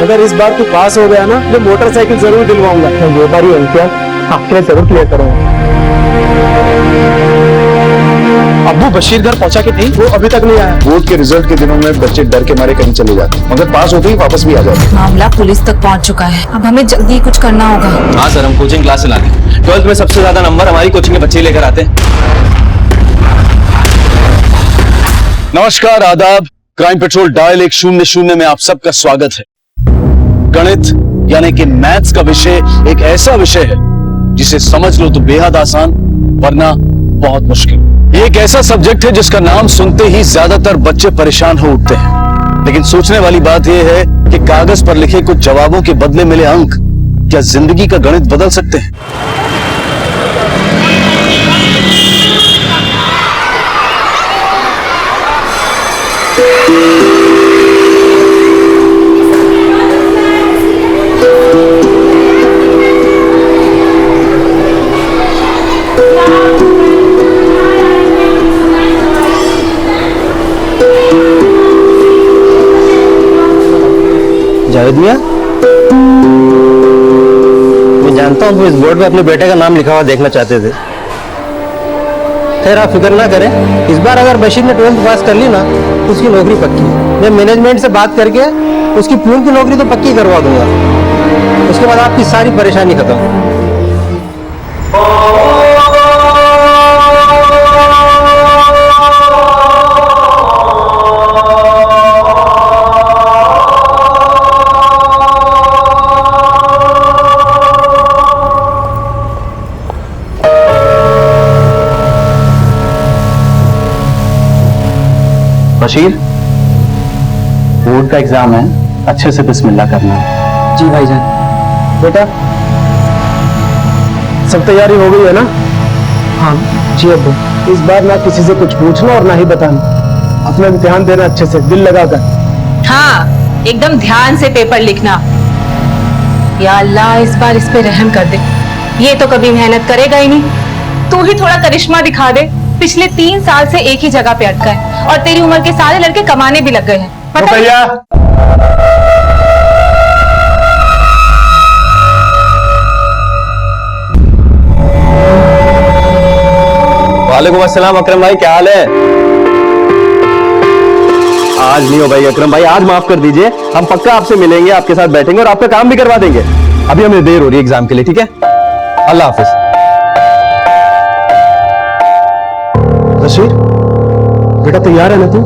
अगर इस बार तू पास हो गया ना तो मोटरसाइकिल जरूर दिलवाऊंगा। मैं ये बार ही इम्तिहान आपके लिए जरूर क्लियर करूंगा। अब्बू बशीर घर पहुंचा के नहीं, वो अभी तक नहीं आया। बोर्ड के रिजल्ट के दिनों में बच्चे डर के मारे कहीं चले जाते, मगर पास होते ही वापस भी आ जाते। मामला पुलिस तक पहुंच चुका है, अब हमें जल्दी कुछ करना होगा। हाँ सर, हम कोचिंग क्लास चलाते हैं। 12th में सबसे ज्यादा नंबर हमारी कोचिंग के बच्चे लेकर आते हैं। नमस्कार, आदाब। क्राइम पेट्रोल डायल 100 में आप सबका स्वागत है। गणित यानी कि मैथ्स का विषय एक ऐसा विषय है जिसे समझ लो तो बेहद आसान, वरना बहुत मुश्किल। ये एक ऐसा सब्जेक्ट है जिसका नाम सुनते ही ज्यादातर बच्चे परेशान हो उठते हैं। लेकिन सोचने वाली बात यह है कि कागज पर लिखे कुछ जवाबों के बदले मिले अंक क्या जिंदगी का गणित बदल सकते हैं? जावेद मियां, मैं जानता हूं इस बोर्ड पे अपने बेटे का नाम लिखा हुआ देखना चाहते थे। खैर आप फिक्र ना करें, इस बार अगर बशीर ने 12th पास कर ली ना तो उसकी नौकरी पक्की। मैं मैनेजमेंट से बात करके उसकी प्यून की नौकरी तो पक्की करवा दूंगा। उसके बाद आपकी सारी परेशानी खत्म। बशीर, बोर्ड का एग्जाम है, अच्छे से बिस्मिल्लाह करना है। जी भाईजान। बेटा सब तैयारी हो गई है ना? हाँ जी अब्बू। इस बार ना किसी से कुछ पूछना और ना ही बताना। अपना इम्तिहान देना अच्छे से, दिल लगाकर। हाँ, एकदम ध्यान से पेपर लिखना। या अल्लाह, इस बार इस पे रहम कर दे। ये तो कभी मेहनत करेगा ही नहीं। तू ही थोड़ा करिश्मा दिखा दे। पिछले 3 साल से एक ही जगह पे अटका है और तेरी उम्र के सारे लड़के कमाने भी लग गए हैं। पता है? वालेकुम अस्सलाम अकरम भाई, क्या हाल है? आज नहीं हो भाई अकरम भाई, आज माफ कर दीजिए। हम पक्का आपसे मिलेंगे, आपके साथ बैठेंगे और आपका काम भी करवा देंगे। अभी हमें देर हो रही है एग्जाम के लिए, ठीक है? अल्लाह हाफिज। बशीर बेटा तैयार है ना तू?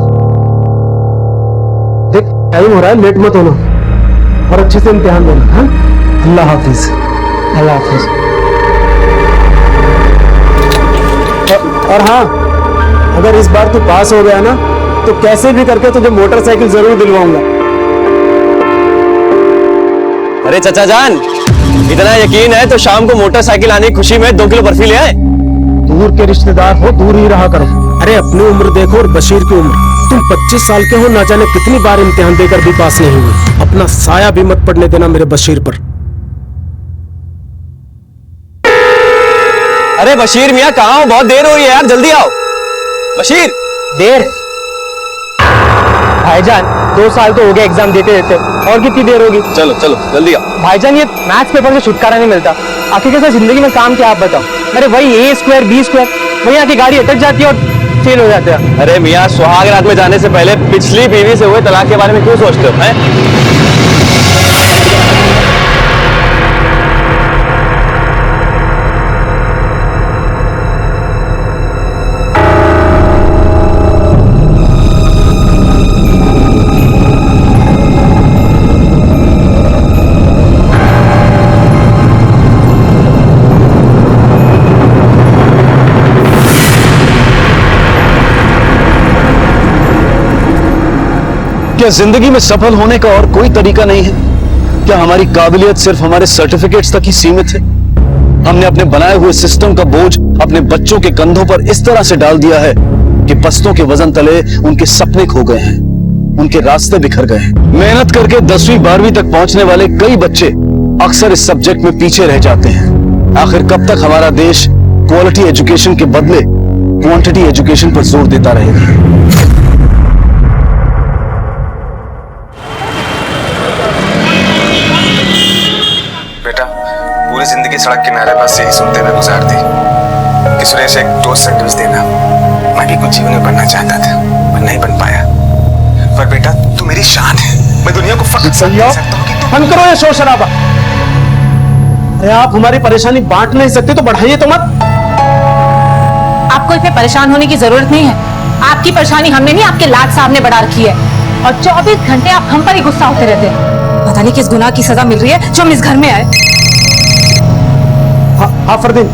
देख टाइम हो रहा है, लेट मत होना और अच्छे से इम्तिहान देना। हाँ, अल्लाह हाफिज। अल्लाह हाफिज। और हाँ, अगर इस बार तू पास हो गया ना तो कैसे भी करके तुझे मोटरसाइकिल जरूर दिलवाऊंगा। अरे चचा जान, इतना यकीन है तो शाम को मोटरसाइकिल आने की खुशी में 2 किलो बर्फी ले आए। दूर के रिश्तेदार हो, दूर ही रहा करो। अरे अपनी उम्र देखो और बशीर की उम्र। तुम 25 साल के हो, ना जाने कितनी बार इम्तिहान देकर भी पास नहीं हुए। अपना साया भी मत पड़ने देना मेरे बशीर पर। अरे बशीर मियाँ कहाँ हो? बहुत देर हो रही है यार, जल्दी आओ। बशीर, देर? भाईजान 2 साल तो हो गए एग्जाम देते देते, और कितनी देर होगी? चलो चलो जल्दी आओ। भाईजान ये मैथ्स पेपर से छुटकारा नहीं मिलता। आखिर कैसा जिंदगी में काम क्या आप बताओ। अरे वही a² b², वही आके गाड़ी अटक जाती है और फेल हो जाते हैं। अरे मियाँ, सुहाग रात में जाने से पहले पिछली बीवी से हुए तलाक के बारे में क्यों सोचते हो? हैं? क्या जिंदगी में सफल होने का और कोई तरीका नहीं है? क्या हमारी काबिलियत सिर्फ हमारे सर्टिफिकेट्स तक ही सीमित है? हमने अपने बनाए हुए सिस्टम का बोझ अपने बच्चों के कंधों पर इस तरह से डाल दिया है कि बस्तों के वजन तले उनके सपने खो गए हैं, उनके रास्ते बिखर गए हैं। मेहनत करके 10वीं 12वीं तक पहुंचने वाले कई बच्चे अक्सर इस सब्जेक्ट में पीछे रह जाते हैं। आखिर कब तक हमारा देश क्वालिटी एजुकेशन के बदले क्वांटिटी एजुकेशन पर जोर देता रहेगा? सड़क किनारे बस यही सुनते हुए गुजार दी कि सुरेश एक टोस्ट सैंडविच देना। मैं भी कुछ जीवन में बनना चाहता था पर नहीं बन पाया। पर बेटा तू मेरी शान है, मैं दुनिया को फख्र से कह सकता हूँ कि तू। बंद करो ये शोर शराबा। अरे आप हमारी परेशानी बांट नहीं सकते तो बढ़ाइए तो मत। आपको इसमें परेशान होने की जरूरत नहीं है। आपकी परेशानी हमने नहीं, आपके लाड साहब ने बढ़ा रखी है। और 24 घंटे आप हम पर ही गुस्सा होते रहते हैं। पता नहीं किस गुनाह की सजा मिल रही है जो हम इस घर में आए। हाँ फरदीन,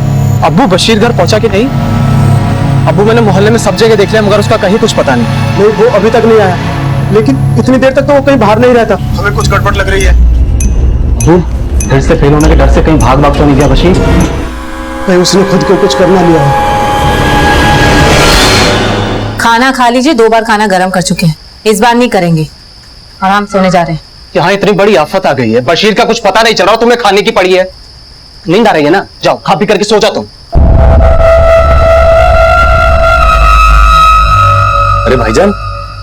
अब्बू बशीर घर पहुंचा कि नहीं? अब्बू मैंने मोहल्ले में सब जगह देख लिया मगर उसका कहीं कुछ पता नहीं। वो अभी तक नहीं आया, लेकिन इतनी देर तक तो वो कहीं बाहर नहीं रहता। हमें कुछ गड़बड़ लग रही है। फिर से फेल होने के डर से कहीं भाग तो नहीं गया बशीर? कहीं उसने खुद को कुछ करना लिया है। खाना खा लीजिए, 2 बार खाना गर्म कर चुके हैं, इस बार नहीं करेंगे। आराम सोने जा रहे हैं। यहाँ इतनी बड़ी आफत आ गई है, बशीर का कुछ पता नहीं चल रहा, तुम्हें खाने की पड़ी है। नींद आ रही है ना, जाओ खा पी करके सो जा तुम। अरे भाईजान,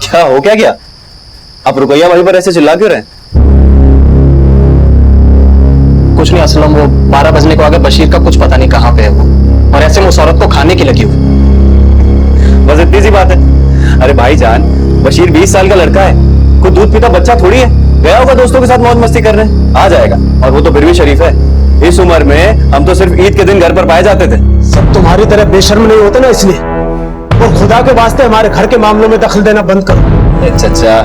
क्या हो क्या गया? आप रुकैया वहीं पर ऐसे चिल्ला क्यों रहे? कुछ नहीं असलम, वो 12 बजने को आगे बशीर का कुछ पता नहीं कहाँ पे है वो, और ऐसे में उस औरत को खाने की लगी हुई। बस इतनी सी बात है। अरे भाईजान, बशीर 20 साल का लड़का है, कोई दूध पीता बच्चा थोड़ी है। गया होगा दोस्तों के साथ मौज मस्ती करने, आ जाएगा। और वो तो फिर भी शरीफ है। इस उम्र में हम तो सिर्फ ईद के दिन घर पर पाए जाते थे। सब तुम्हारी तरह बेशर्म नहीं होते ना, इसलिए। और खुदा के वास्ते हमारे घर के मामलों में दखल देना बंद करो। अच्छा,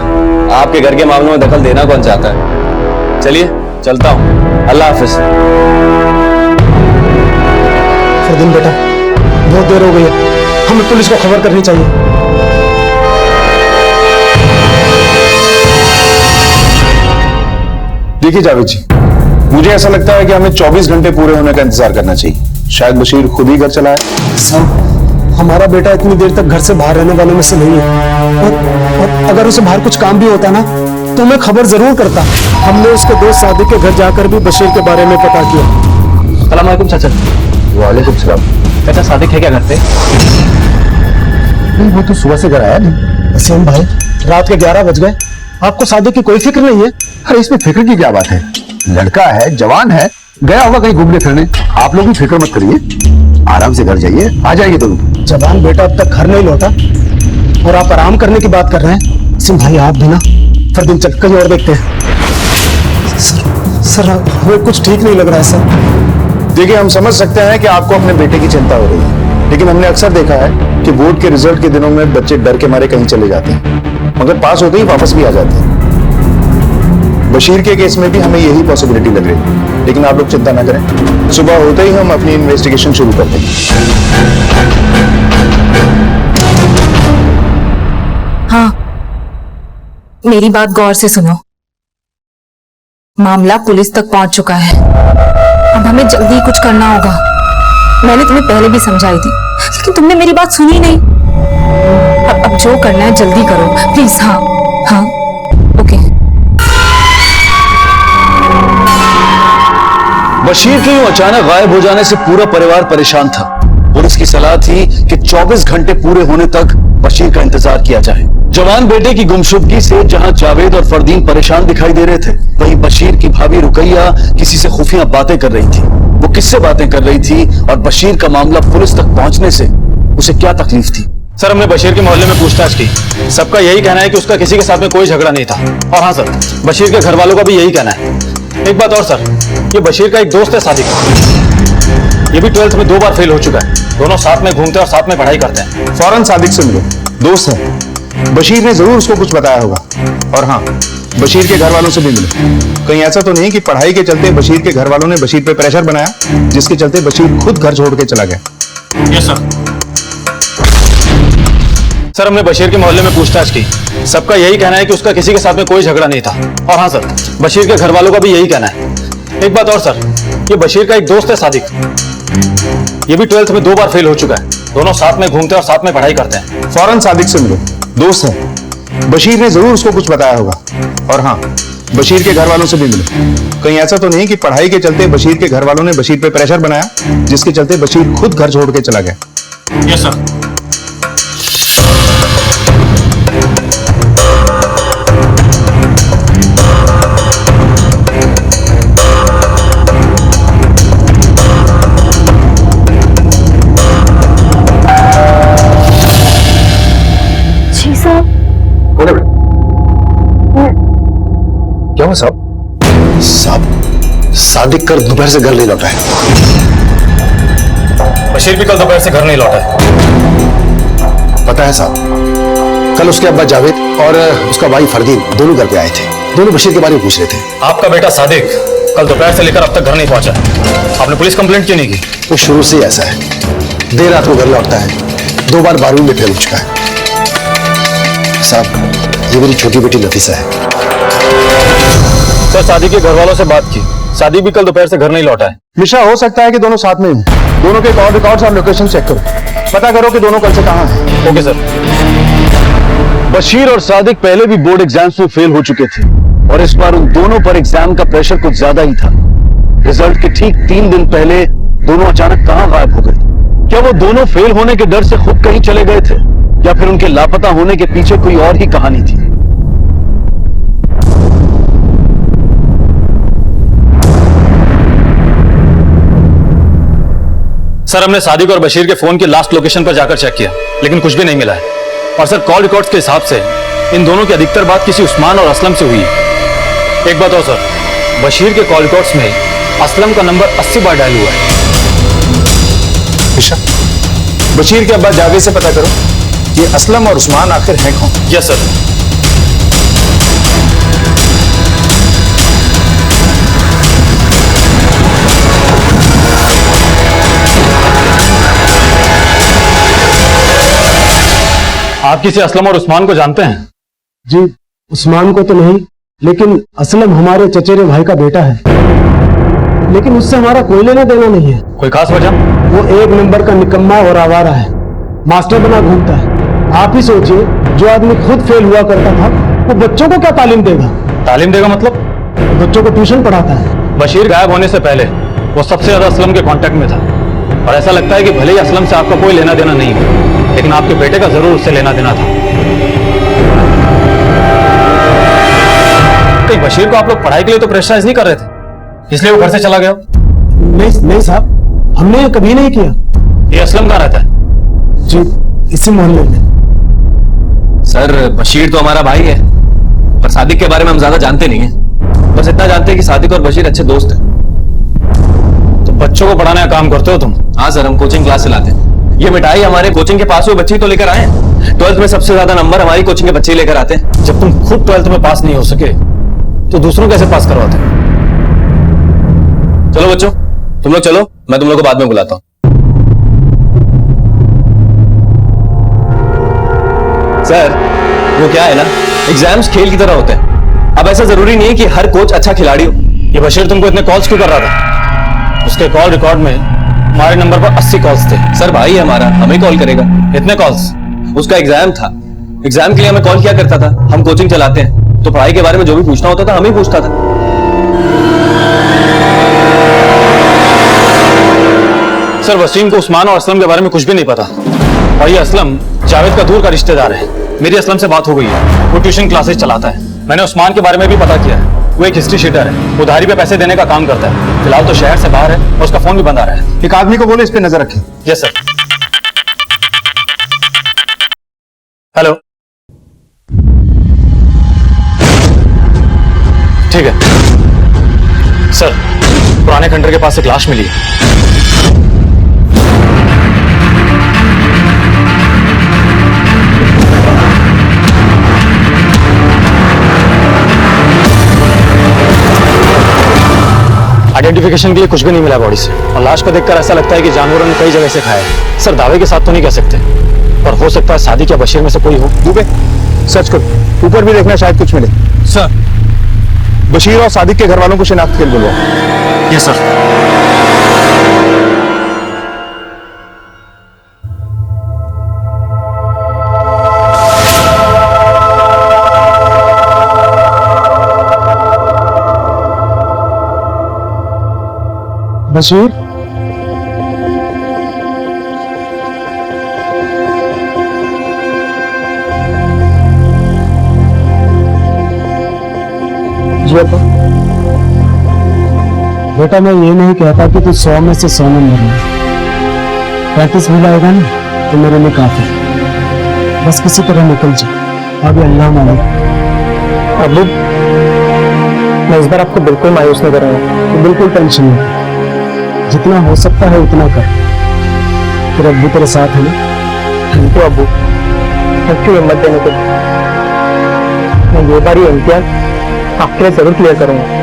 आपके घर के मामलों में दखल देना कौन चाहता है? चलिए चलता हूँ, अल्लाह हाफिज। फरदीन बेटा, बहुत देर हो गई है, हमें पुलिस को खबर करनी चाहिए। देखिए जावेद जी, मुझे ऐसा लगता है कि हमें 24 घंटे पूरे होने का इंतजार करना चाहिए। शायद बशीर खुद ही घर चला है। सब हमारा बेटा इतनी देर तक घर से बाहर रहने वालों में से नहीं है। और अगर उसे बाहर कुछ काम भी होता ना तो मैं खबर जरूर करता। हमने उसके दोस्त सादिक के घर जाकर भी बशीर के बारे में पता किया। सलाम वालेकुम चाचा। वालेकुम सलाम। चाचा सादिक है क्या घर पे? वो तो सुबह से घर आया नहीं। वसीम भाई, रात के 11 बज गए, आपको सादिक की कोई फिक्र नहीं है? अरे इसमें फिक्र की क्या बात है, लड़का है, जवान है, गया होगा कहीं घूमने फिरने। आप लोग भी फिक्र मत करिए, आराम से घर जाइए, आ जाएंगे दोनों। जवान बेटा अब तक घर नहीं लौटा और आप आराम करने की बात कर रहे हैं। वसीम भाई आप भी ना, फरदीन चल कहीं और देखते हैं। सर हमें कुछ ठीक नहीं लग रहा है सर। देखिए, हम समझ सकते हैं कि आपको अपने बेटे की चिंता हो रही है, लेकिन हमने अक्सर देखा है कि बोर्ड के रिजल्ट के दिनों में बच्चे डर के मारे कहीं चले जाते हैं, मगर पास होते ही वापस भी आ जाते हैं। बशीर के केस में भी हमें यही पॉसिबिलिटी लग रही है, लेकिन आप लोग चिंता ना करें, सुबह होते ही हम अपनी इन्वेस्टिगेशन शुरू कर देंगे। हाँ, मेरी बात गौर से सुनो। मामला पुलिस तक पहुंच चुका है, अब हमें जल्दी कुछ करना होगा। मैंने तुम्हें पहले भी समझाई थी, लेकिन तुमने मेरी बात सुनी नहीं। अब जो करना है जल्दी करो प्लीज। हाँ हाँ, ओके। बशीर के यूं अचानक गायब हो जाने से पूरा परिवार परेशान था। पुलिस की सलाह थी कि 24 घंटे पूरे होने तक बशीर का इंतजार किया जाए। जवान बेटे की गुमशुदगी से जहां जावेद और फरदीन परेशान दिखाई दे रहे थे, वहीं बशीर की भाभी रुकैया किसी से खुफिया बातें कर रही थी। वो किससे बातें कर रही थी और बशीर का मामला पुलिस तक पहुंचने से उसे क्या तकलीफ थी? सर, हमने बशीर के मोहल्ले में पूछताछ की। सबका यही कहना है कि उसका किसी के साथ में कोई झगड़ा नहीं था। और हाँ सर, बशीर के घर वालों का भी यही कहना है। एक बात और सर, ये बशीर का एक दोस्त है सादिक, ये भी 12th में 2 बार फेल हो चुका है। दोनों साथ में घूमते और साथ में पढ़ाई करते हैं। फौरन सादिक से मिलो, दोस्त है, बशीर ने जरूर उसको कुछ बताया होगा। और हाँ, बशीर के घर वालों से भी मिलो। कहीं ऐसा तो नहीं कि पढ़ाई के चलते बशीर के घर वालों ने बशीर पे प्रेशर बनाया, जिसके चलते बशीर खुद घर छोड़ के चला गया। Yes sir. सर, हमने बशीर के मोहल्ले में पूछताछ की। सबका यही कहना है कि उसका किसी के साथ में कोई झगड़ा नहीं था। और हाँ सर, बशीर के घर वालों का भी यही कहना है। एक बात और सर, ये बशीर का एक दोस्त है सादिक, ये भी 12th में 2 बार फेल हो चुका है। दोनों साथ में घूमते और साथ में पढ़ाई करते हैं। फौरन सादिक से मिलो, दोस्त है, बशीर ने जरूर उसको कुछ बताया होगा। और हाँ, बशीर के घर वालों से भी मिलो। कहीं ऐसा तो नहीं कि पढ़ाई के चलते बशीर के घर वालों ने बशीर पे प्रेशर बनाया, जिसके चलते बशीर खुद घर छोड़ के चला गया। Yes sir. क्या हुआ साहब? साहब, सादिक कर दोपहर से घर नहीं लौटा है। बशीर भी कल दोपहर से घर नहीं लौटा है। पता है साहब, कल उसके अब्बा जावेद और उसका भाई फरदीन दोनों घर पे आए थे। दोनों बशीर के बारे में पूछ रहे थे। आपका बेटा सादिक कल दोपहर से लेकर अब तक घर नहीं पहुंचा। आपने पुलिस कंप्लेंट क्यों नहीं की? वो शुरू से ही ऐसा है, देर रात को घर लौटता है, 2 बार बाथरूम में फेल हो चुका है। साहब, ये मेरी छोटी बेटी नफीसा है। सर, शादी के घर वालों से बात की, शादी भी कल दोपहर से घर नहीं लौटा है। मिश्रा, हो सकता है कि दोनों साथ में ही हों। दोनों के कॉल रिकॉर्ड्स और लोकेशन चेक करो, पता करो कि दोनों कल से कहां हैं। Okay sir. बशीर और सादिक पहले भी बोर्ड एग्जाम्स में फेल हो चुके थे और इस बार उन दोनों पर एग्जाम का प्रेशर कुछ ज्यादा ही था। रिजल्ट के ठीक 3 दिन पहले दोनों अचानक कहां गायब हो गए? क्या वो दोनों फेल होने के डर से खुद कहीं चले गए थे या फिर उनके लापता होने के पीछे कोई और ही कहानी थी? सर, हमने सादिक और बशीर के फोन की लास्ट लोकेशन पर जाकर चेक किया, लेकिन कुछ भी नहीं मिला है। और सर, कॉल रिकॉर्ड्स के हिसाब से इन दोनों की अधिकतर बात किसी उस्मान और असलम से हुई है। एक बात और सर, बशीर के कॉल रिकॉर्ड्स में असलम का नंबर 80 बार डायल हुआ है। मिश्रा, बशीर के अब्बा जावेद से पता करो कि असलम और उस्मान आखिर हैं कौन। Yes sir. आप किसी असलम और उस्मान को जानते हैं? जी, उस्मान को तो नहीं, लेकिन असलम हमारे चचेरे भाई का बेटा है। लेकिन उससे हमारा कोई लेना देना नहीं है। कोई खास वजह? वो एक नंबर का निकम्मा और आवारा है, मास्टर बना घूमता है। आप ही सोचिए, जो आदमी खुद फेल हुआ करता था वो बच्चों को क्या तालीम देगा? तालीम देगा मतलब? बच्चों को ट्यूशन पढ़ाता है। बशीर गायब होने से पहले वो सबसे ज्यादा असलम के कांटेक्ट में था और ऐसा लगता है कि भले ही असलम से आपका कोई लेना देना नहीं हो, लेकिन आपके बेटे का जरूर उससे लेना देना था। कहीं बशीर को आप लोग पढ़ाई के लिए तो प्रेशराइज नहीं कर रहे थे, इसलिए वो घर से चला गया? नहीं साहब, हमने कभी नहीं किया। ये असलम कहाँ रहता है? जी, इसी मोहल्ले में। सर, बशीर तो हमारा भाई है, पर सादिक के बारे में हम ज्यादा जानते नहीं है। बस इतना जानते हैं कि सादिक और बशीर अच्छे दोस्त हैं। तो बच्चों को पढ़ाने का काम करते हो तुम? हाँ सर, हम कोचिंग क्लास चलाते हैं। ये मिठाई हमारे कोचिंग के पास हुए बच्चे ही तो लेकर आए हैं। 12th में सबसे ज्यादा नंबर हमारी कोचिंग के बच्चे ही लेकर आते हैं। जब तुम खुद 12th में पास नहीं हो सके तो दूसरों कैसे पास करवाते? चलो बच्चों, तुम लोग चलो, मैं तुम लोग को बाद में बुलाता हूँ। सर, वो क्या है ना, एग्जाम्स खेल की तरह होते हैं। अब ऐसा जरूरी नहीं है कि हर कोच अच्छा खिलाड़ी हो। ये बशीर तुमको इतने कॉल्स क्यों कर रहा था? उसके कॉल रिकॉर्ड में हमारे नंबर पर 80 कॉल्स थे। सर, भाई है हमारा, हमें कॉल करेगा। इतने कॉल्स? उसका एग्जाम था, एग्जाम के लिए हमें कॉल किया करता था। हम कोचिंग चलाते हैं तो पढ़ाई के बारे में जो भी पूछना होता था हमें पूछता था। सर, वसीम को उस्मान और असलम के बारे में कुछ भी नहीं पता और ये असलम जावेद का दूर का रिश्तेदार है। मेरी असलम से बात हो गई है, वो ट्यूशन क्लासेस चलाता है। मैंने उस्मान के बारे में भी पता किया है, वो एक हिस्ट्री शीटर है, उधारी पे पैसे देने का काम करता है। फिलहाल तो शहर से बाहर है और उसका फोन भी बंद आ रहा है। एक आदमी को बोलो इस पे नजर रखें। Yes sir. हेलो, ठीक है सर। पुराने खंडर के पास एक लाश मिली है। आइडेंटिफिकेशन के लिए कुछ भी नहीं मिला बॉडी से और लाश को देखकर ऐसा लगता है कि जानवरों ने कई जगह से खाया है। सर, दावे के साथ तो नहीं कह सकते, पर हो सकता है सादिक या बशीर में से कोई हो। दुबे, सर्च करो, ऊपर भी देखना, शायद कुछ मिले। सर। बशीर और सादिक के घर वालों को शिनाख्त के लिए बुलवाओ। Yes sir. बशीर, जी अपा। बेटा, मैं ये नहीं कहता कि तू 100 में से 100 नंबर ले, 35 भी लाएगा ना तो मेरे लिए काफी। बस किसी तरह निकल जा, अभी अल्लाह मालिक। अब्बू, मैं इस बार आपको बिल्कुल मायूस नहीं करूंगा। तो बिल्कुल टेंशन नहीं, जितना हो सकता है उतना कर। तेरे अब्बू तेरे साथ है ना? थैंक यू अब्बू, थैंक यू हिम्मत देने के लिए। मैं ये बार ये इम्तिहान आपके लिए जरूर क्लियर करूंगा।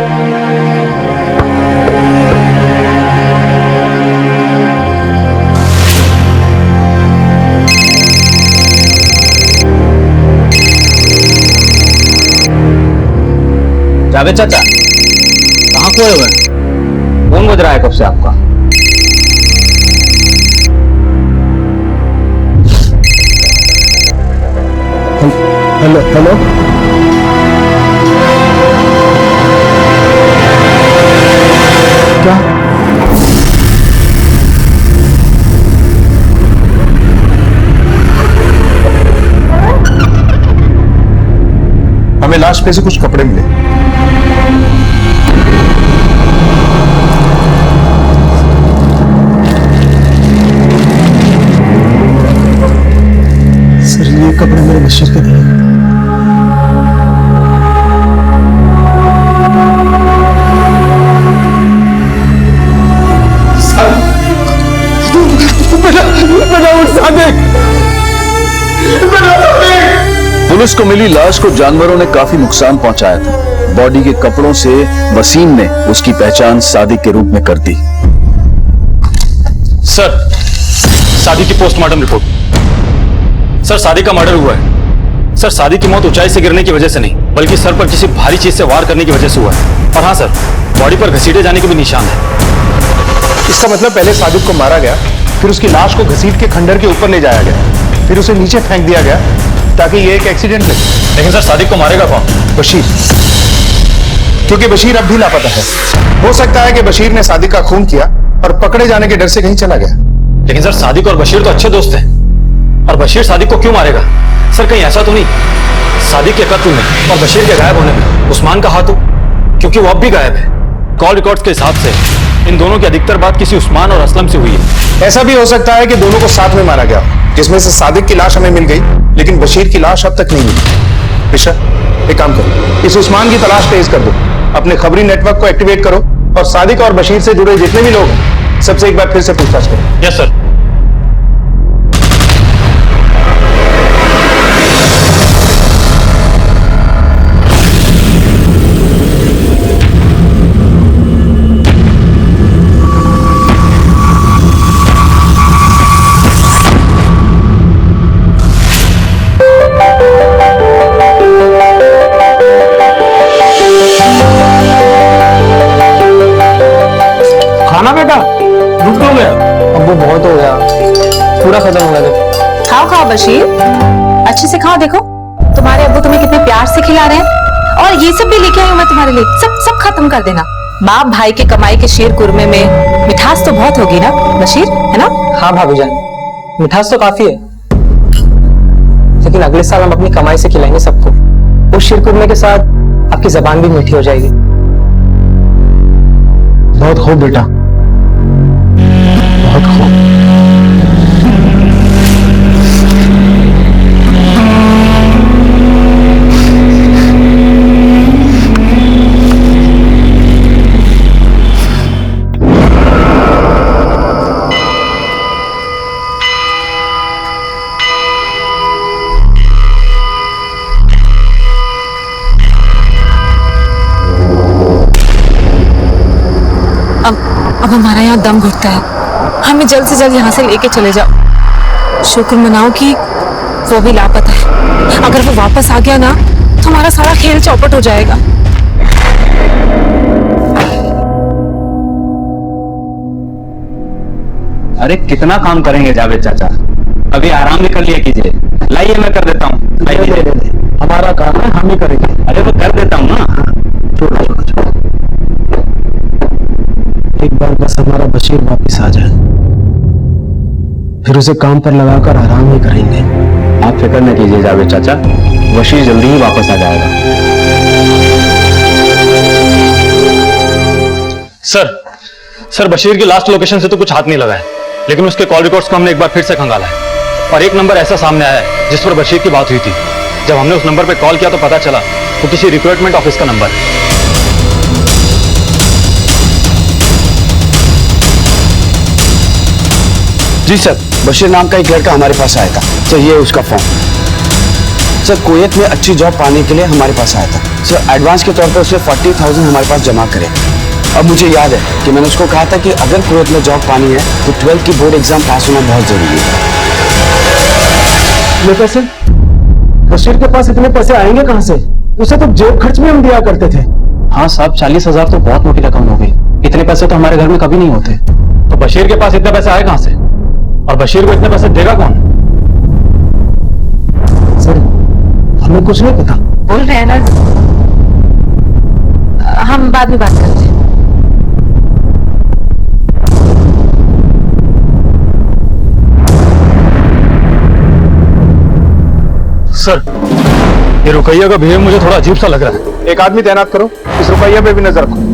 जावेद चाचा, कहाँ खोए हुए हैं? फोन बज रहा है कब से आपका? हेलो हेलो, क्या? हमें लाश पे से कुछ कपड़े मिले। सर ये कपड़े मेरे बशीर के नहीं। पुलिस को मिली लाश को जानवरों ने काफी नुकसान पहुंचाया था। बॉडी के कपड़ों से वसीम ने उसकी पहचान सादिक के रूप में कर दी। सर, सादिक की पोस्टमार्टम रिपोर्ट। सर, सादिक का मर्डर हुआ है। सर, सादिक की मौत ऊंचाई से गिरने की वजह से नहीं, बल्कि सर पर किसी भारी चीज से वार करने की वजह से हुआ है। और हाँ सर, बॉडी पर घसीटे जाने के भी निशान है। इसका मतलब पहले सादिक को मारा गया, फिर उसकी लाश को घसीट के खंडर के ऊपर ले जाया गया, फिर उसे नीचे फेंक दिया गया ताकि ये एक एक्सीडेंट लगे। लेकिन सर, सादिक को मारेगा कौन? बशीर, क्योंकि बशीर अब भी लापता है। हो सकता है कि बशीर ने सादिक का खून किया और पकड़े जाने के डर से कहीं चला गया। लेकिन सर, सादिक और बशीर तो अच्छे दोस्त हैं, और बशीर सादिक को क्यों मारेगा? सर, कहीं ऐसा तो नहीं सादिक के कत्ल में और बशीर के गायब होने में उस्मान का हाथ हो? क्योंकि वो अब भी गायब है। कॉल रिकॉर्ड्स के हिसाब से इन दोनों की अधिकतर बात किसी उस्मान और असलम से हुई है। ऐसा भी हो सकता है कि दोनों को साथ में मारा गया, जिसमें से सादिक की लाश हमें मिल गई, लेकिन बशीर की लाश अब तक नहीं मिली। पिशा, एक काम करो, इस उस्मान की तलाश तेज कर दो, अपने खबरी नेटवर्क को एक्टिवेट करो और सादिक और बशीर से जुड़े जितने भी लोग हैं सबसे एक बार फिर से पूछताछ करो। Yes sir. खाना बेटा रुक हो गया। अब्बू बहुत हो गया, पूरा खत्म हो गया। खाओ खाओ बशीर, अच्छे से खाओ। देखो तुम्हारे अब्बू तुम्हें कितने प्यार से खिला रहे हैं, और ये सब भी लेके आई हूँ मैं तुम्हारे लिए। सब सब खत्म कर देना। बाप भाई के कमाई के शीर कुरमे में मिठास तो बहुत होगी ना बशीर, है ना? हाँ भाभी जान, मिठास तो काफी है, लेकिन अगले साल हम अपनी कमाई से खिलाएंगे सबको। उस शीरकुरमे के साथ आपकी जबान भी मीठी हो जाएगी। बहुत खूब बेटा, बहुत खूब। अब हमारा यहाँ दम घुटता है, हमें जल्द से जल्द यहाँ से लेके चले जाओ। शुक्र मनाओ कि वो भी लापता है। अगर वो वापस आ गया ना तो हमारा सारा खेल चौपट हो जाएगा। अरे कितना काम करेंगे जावेद चाचा, अभी आराम भी कर लिया कीजिए। लाइए मैं कर देता हूँ। हमारा काम है, हम ही करेंगे। अरे मैं कर देता हूँ ना। छोड़ो छोड़ो छोड़ो, एक बार बस हमारा बशीर वापस आ जाए, फिर उसे काम पर लगाकर आराम ही करेंगे। आप फिक्र न कीजिए जावेद चाचा, बशीर जल्दी ही वापस आ जाएगा। सर, बशीर की लास्ट लोकेशन से तो कुछ हाथ नहीं लगा है, लेकिन उसके कॉल रिकॉर्ड्स को हमने एक बार फिर से खंगाला है, और एक नंबर ऐसा सामने आया है जिस पर बशीर की बात हुई थी। जब हमने उस नंबर पर कॉल किया तो पता चला वो किसी रिक्रूटमेंट ऑफिस का नंबर है। जी सर, बशीर नाम का एक लड़का हमारे पास आया था सर, ये है उसका फॉर्म। सर कुवैत में अच्छी जॉब पाने के लिए हमारे पास आया था सर, एडवांस के तौर पर उसने 40,000 हमारे पास जमा करे। अब मुझे याद है कि मैंने उसको कहा था कि अगर कुवैत में जॉब पानी है तो 12th की बोर्ड एग्जाम पास होना बहुत जरूरी है। ये पैसे बशीर के पास इतने पैसे आएंगे कहां से? उसे तो जेब खर्च में हम दिया करते थे। हाँ साहब, 40,000 तो बहुत मोटी रकम हो गई। इतने पैसे तो हमारे घर में कभी नहीं होते। तो बशीर के पास इतने पैसे आए कहां से? और बशीर को इतने पैसे देगा कौन? सर हमें कुछ नहीं पता। बोल रहे हैं ना, हम बाद में बात करते हैं। सर, ये रुकैया का बिहेव मुझे थोड़ा अजीब सा लग रहा है। एक आदमी तैनात करो, इस रुपया पे भी नजर रखो।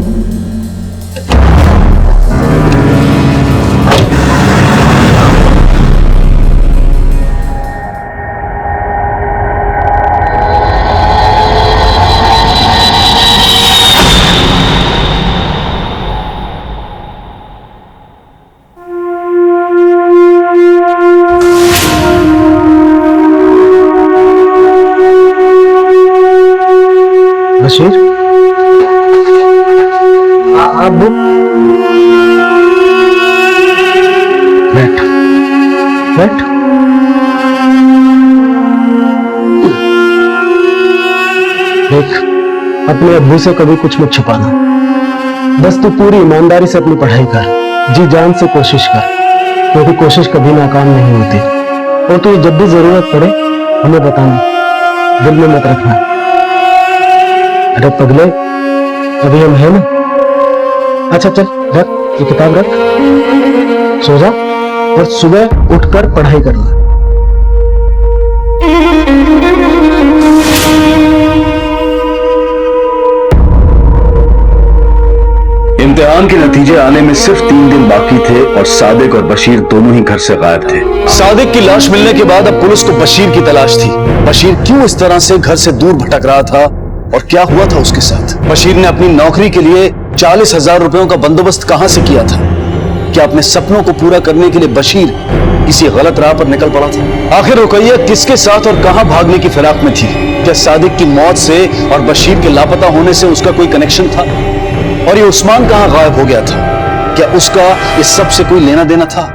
बशीर अब बैठ बैठ। देख, अपने अब्बू से कभी कुछ मत छुपाना। बस तू पूरी ईमानदारी से अपनी पढ़ाई कर, जी जान से कोशिश कर, क्योंकि कोशिश कभी नाकाम नहीं होती। और तू जब भी जरूरत पड़े हमें बताना, दिल में मत रखना। अरे पगले, अभी हम हैं ना। अच्छा चल रख ये किताब, रख, सो जा और सुबह उठकर पढ़ाई करना। इम्तिहान के नतीजे आने में सिर्फ 3 दिन बाकी थे और सादिक और बशीर दोनों ही घर से गायब थे। सादिक की लाश मिलने के बाद अब पुलिस को बशीर की तलाश थी। बशीर क्यों इस तरह से घर से दूर भटक रहा था और क्या हुआ था उसके साथ? बशीर ने अपनी नौकरी के लिए 40,000 रुपयों का बंदोबस्त कहां से किया था? क्या अपने सपनों को पूरा करने के लिए बशीर किसी गलत राह पर निकल पड़ा था? आखिर रुकैया किसके साथ और कहां भागने की फिराक में थी? क्या सादिक की मौत से और बशीर के लापता होने से उसका कोई कनेक्शन था? और ये उस्मान कहां गायब हो गया था? क्या उसका इस सब से कोई लेना देना था?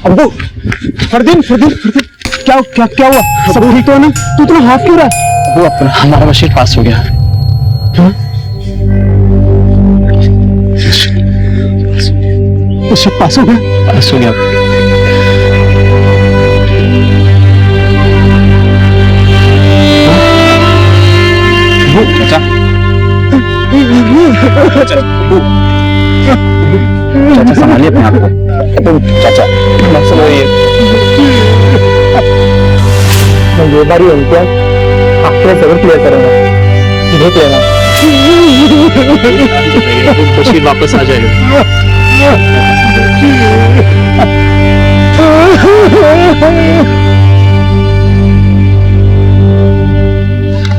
अब्बू, फरदीन फरदीन फरदीन, क्या क्या क्या हुआ? सब ठीक तो है ना? तू इतना हाफ क्यों रहा है? वो अपना हमारा बशीर पास हो गया। हाँ? बशीर पास हो गया? पास हो गया। चाचा संभालिए अपने आप को। चाचा मत सुनाइए। मैं ये बार ही इम्तिहान आपके जरूर क्लियर करूंगा। देख लेना, बशीर वापस आ जाएगा।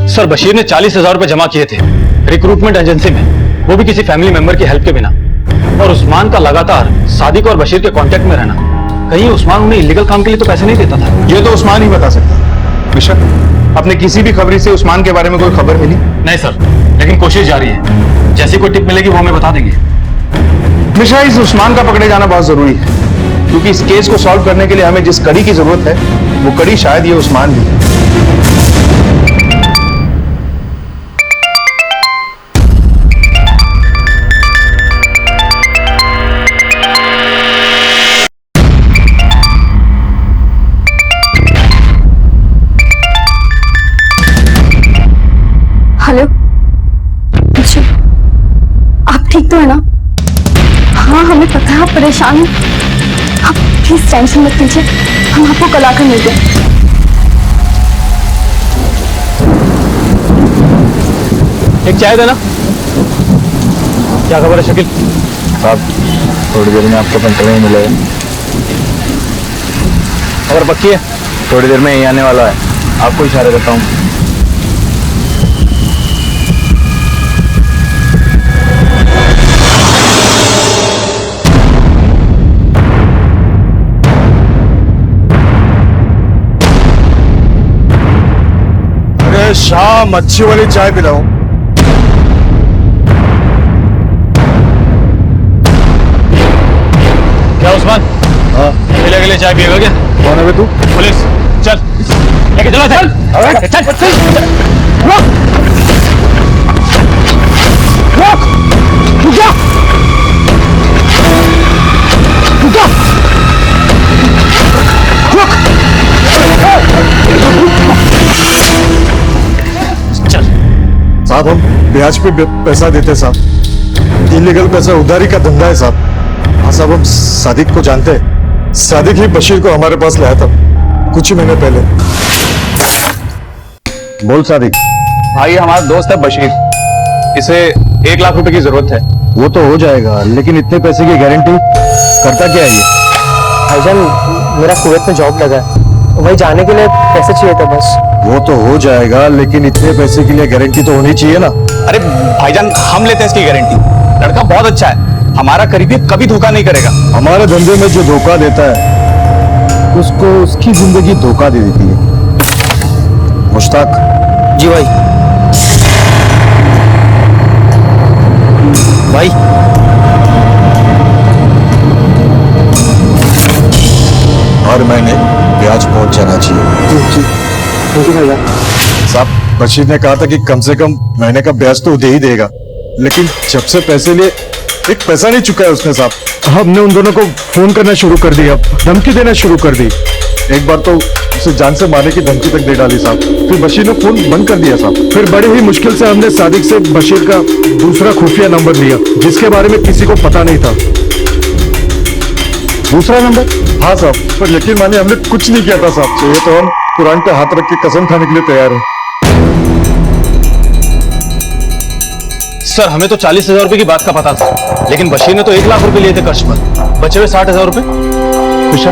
सर, बशीर ने 40,000 रुपए जमा किए थे रिक्रूटमेंट एजेंसी में, वो भी किसी फैमिली मेंबर की हेल्प के बिना। और उस्मान का लगातार सादिक और बशीर के कांटेक्ट में रहना, कहीं उस्मान उन्हें इलीगल काम के लिए तो पैसे नहीं देता था? ये तो उस्मान ही बता सकता। बेशक अपने किसी भी खबरी से उस्मान के बारे में कोई खबर मिली? नहीं सर, लेकिन कोशिश जारी है। जैसी कोई टिप मिलेगी वो हमें बता देंगे। मिश्रा, इस उस्मान का पकड़े जाना बहुत जरूरी है, क्योंकि इस केस को सॉल्व करने के लिए हमें जिस कड़ी की जरूरत है वो कड़ी शायद ये उस्मान भी है। हेलो जी, आप ठीक तो है ना? हाँ हमें पता है आप परेशान हैं। आप प्लीज टेंशन मत लीजिए, हम आपको कल आकर मिलते हैं। एक चाय देना। क्या खबर है शकील? साहब थोड़ी देर में आपको पेंटल मिलेगा। खबर पक्की है? थोड़ी देर में यही आने वाला है, आपको इशारा करता हूँ। अरे शाम अच्छी वाली चाय पिलाऊं? क्या उस्मान? हाँ अकेले अकेले चाय पिएगा क्या? कौन है बे तू? पुलिस चल लेके चलो चल चल चल रोक रोक रुक जा रुक जा चल। साहब हम ब्याज पे पैसा देते हैं साहब, इलीगल पैसा उधारी का धंधा है साहब। हाँ साहब हम सादिक को जानते हैं, सादिक ही बशीर को हमारे पास लाया था कुछ ही महीने पहले। बोल सादिक। भाई हमारा दोस्त है बशीर, इसे 1 लाख रुपए की जरूरत है। वो तो हो जाएगा, लेकिन इतने पैसे की गारंटी करता क्या है ये? भाईजान मेरा कुवैत में जॉब लगा है, वही जाने के लिए पैसे चाहिए था बस। वो तो हो जाएगा, लेकिन इतने पैसे के लिए गारंटी तो होनी चाहिए ना। अरे भाईजान हम लेते हैं इसकी गारंटी, लड़का बहुत अच्छा है, हमारा करीबी कभी धोखा नहीं करेगा। हमारे धंधे में जो धोखा देता है उसको उसकी जिंदगी धोखा दे देती है। मुश्ताक। जी भाई। भाई हर महीने ब्याज पहुंच जाना चाहिए। साहब बशीर ने कहा था कि कम से कम महीने का ब्याज तो दे ही देगा, लेकिन जब से पैसे लिए एक पैसा नहीं चुका है उसने साहब। हमने उन दोनों को फोन करना शुरू कर दिया, धमकी देना शुरू कर दी। एक बार तो उसे जान से मारने की धमकी तक दे डाली साहब। फिर बशीर ने फोन बंद कर दिया साहब। फिर बड़े ही मुश्किल से हमने सादिक से बशीर का दूसरा खुफिया नंबर लिया, जिसके बारे में किसी को पता नहीं था। दूसरा नंबर? हाँ साहब, पर यकीन मानिए हमने कुछ नहीं किया था साहब। चाहिए तो हम कुरान पे हाथ रख के कसम खाने के लिए तैयार हैं। सर हमें तो 40,000 रुपए की बात का पता था, लेकिन बशीर ने तो 1 लाख रुपए लिए थे कर्ज पर, बचे हुए 60,000 रुपए। खुशा,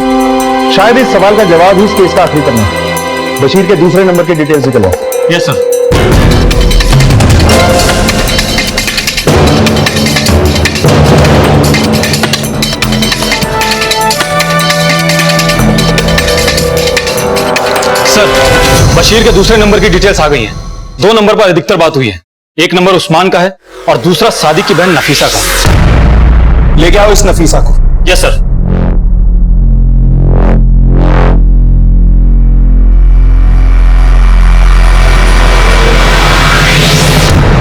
शायद इस सवाल का जवाब ही इस केस का आखिरी करना है। बशीर के दूसरे नंबर की डिटेल्स निकलो। Yes sir. सर बशीर के दूसरे नंबर की डिटेल्स आ गई हैं। 2 नंबर पर अधिकतर बात हुई है। एक नंबर उस्मान का है और दूसरा सादिक की बहन नफीसा का। लेके आओ इस नफीसा को। Yes sir.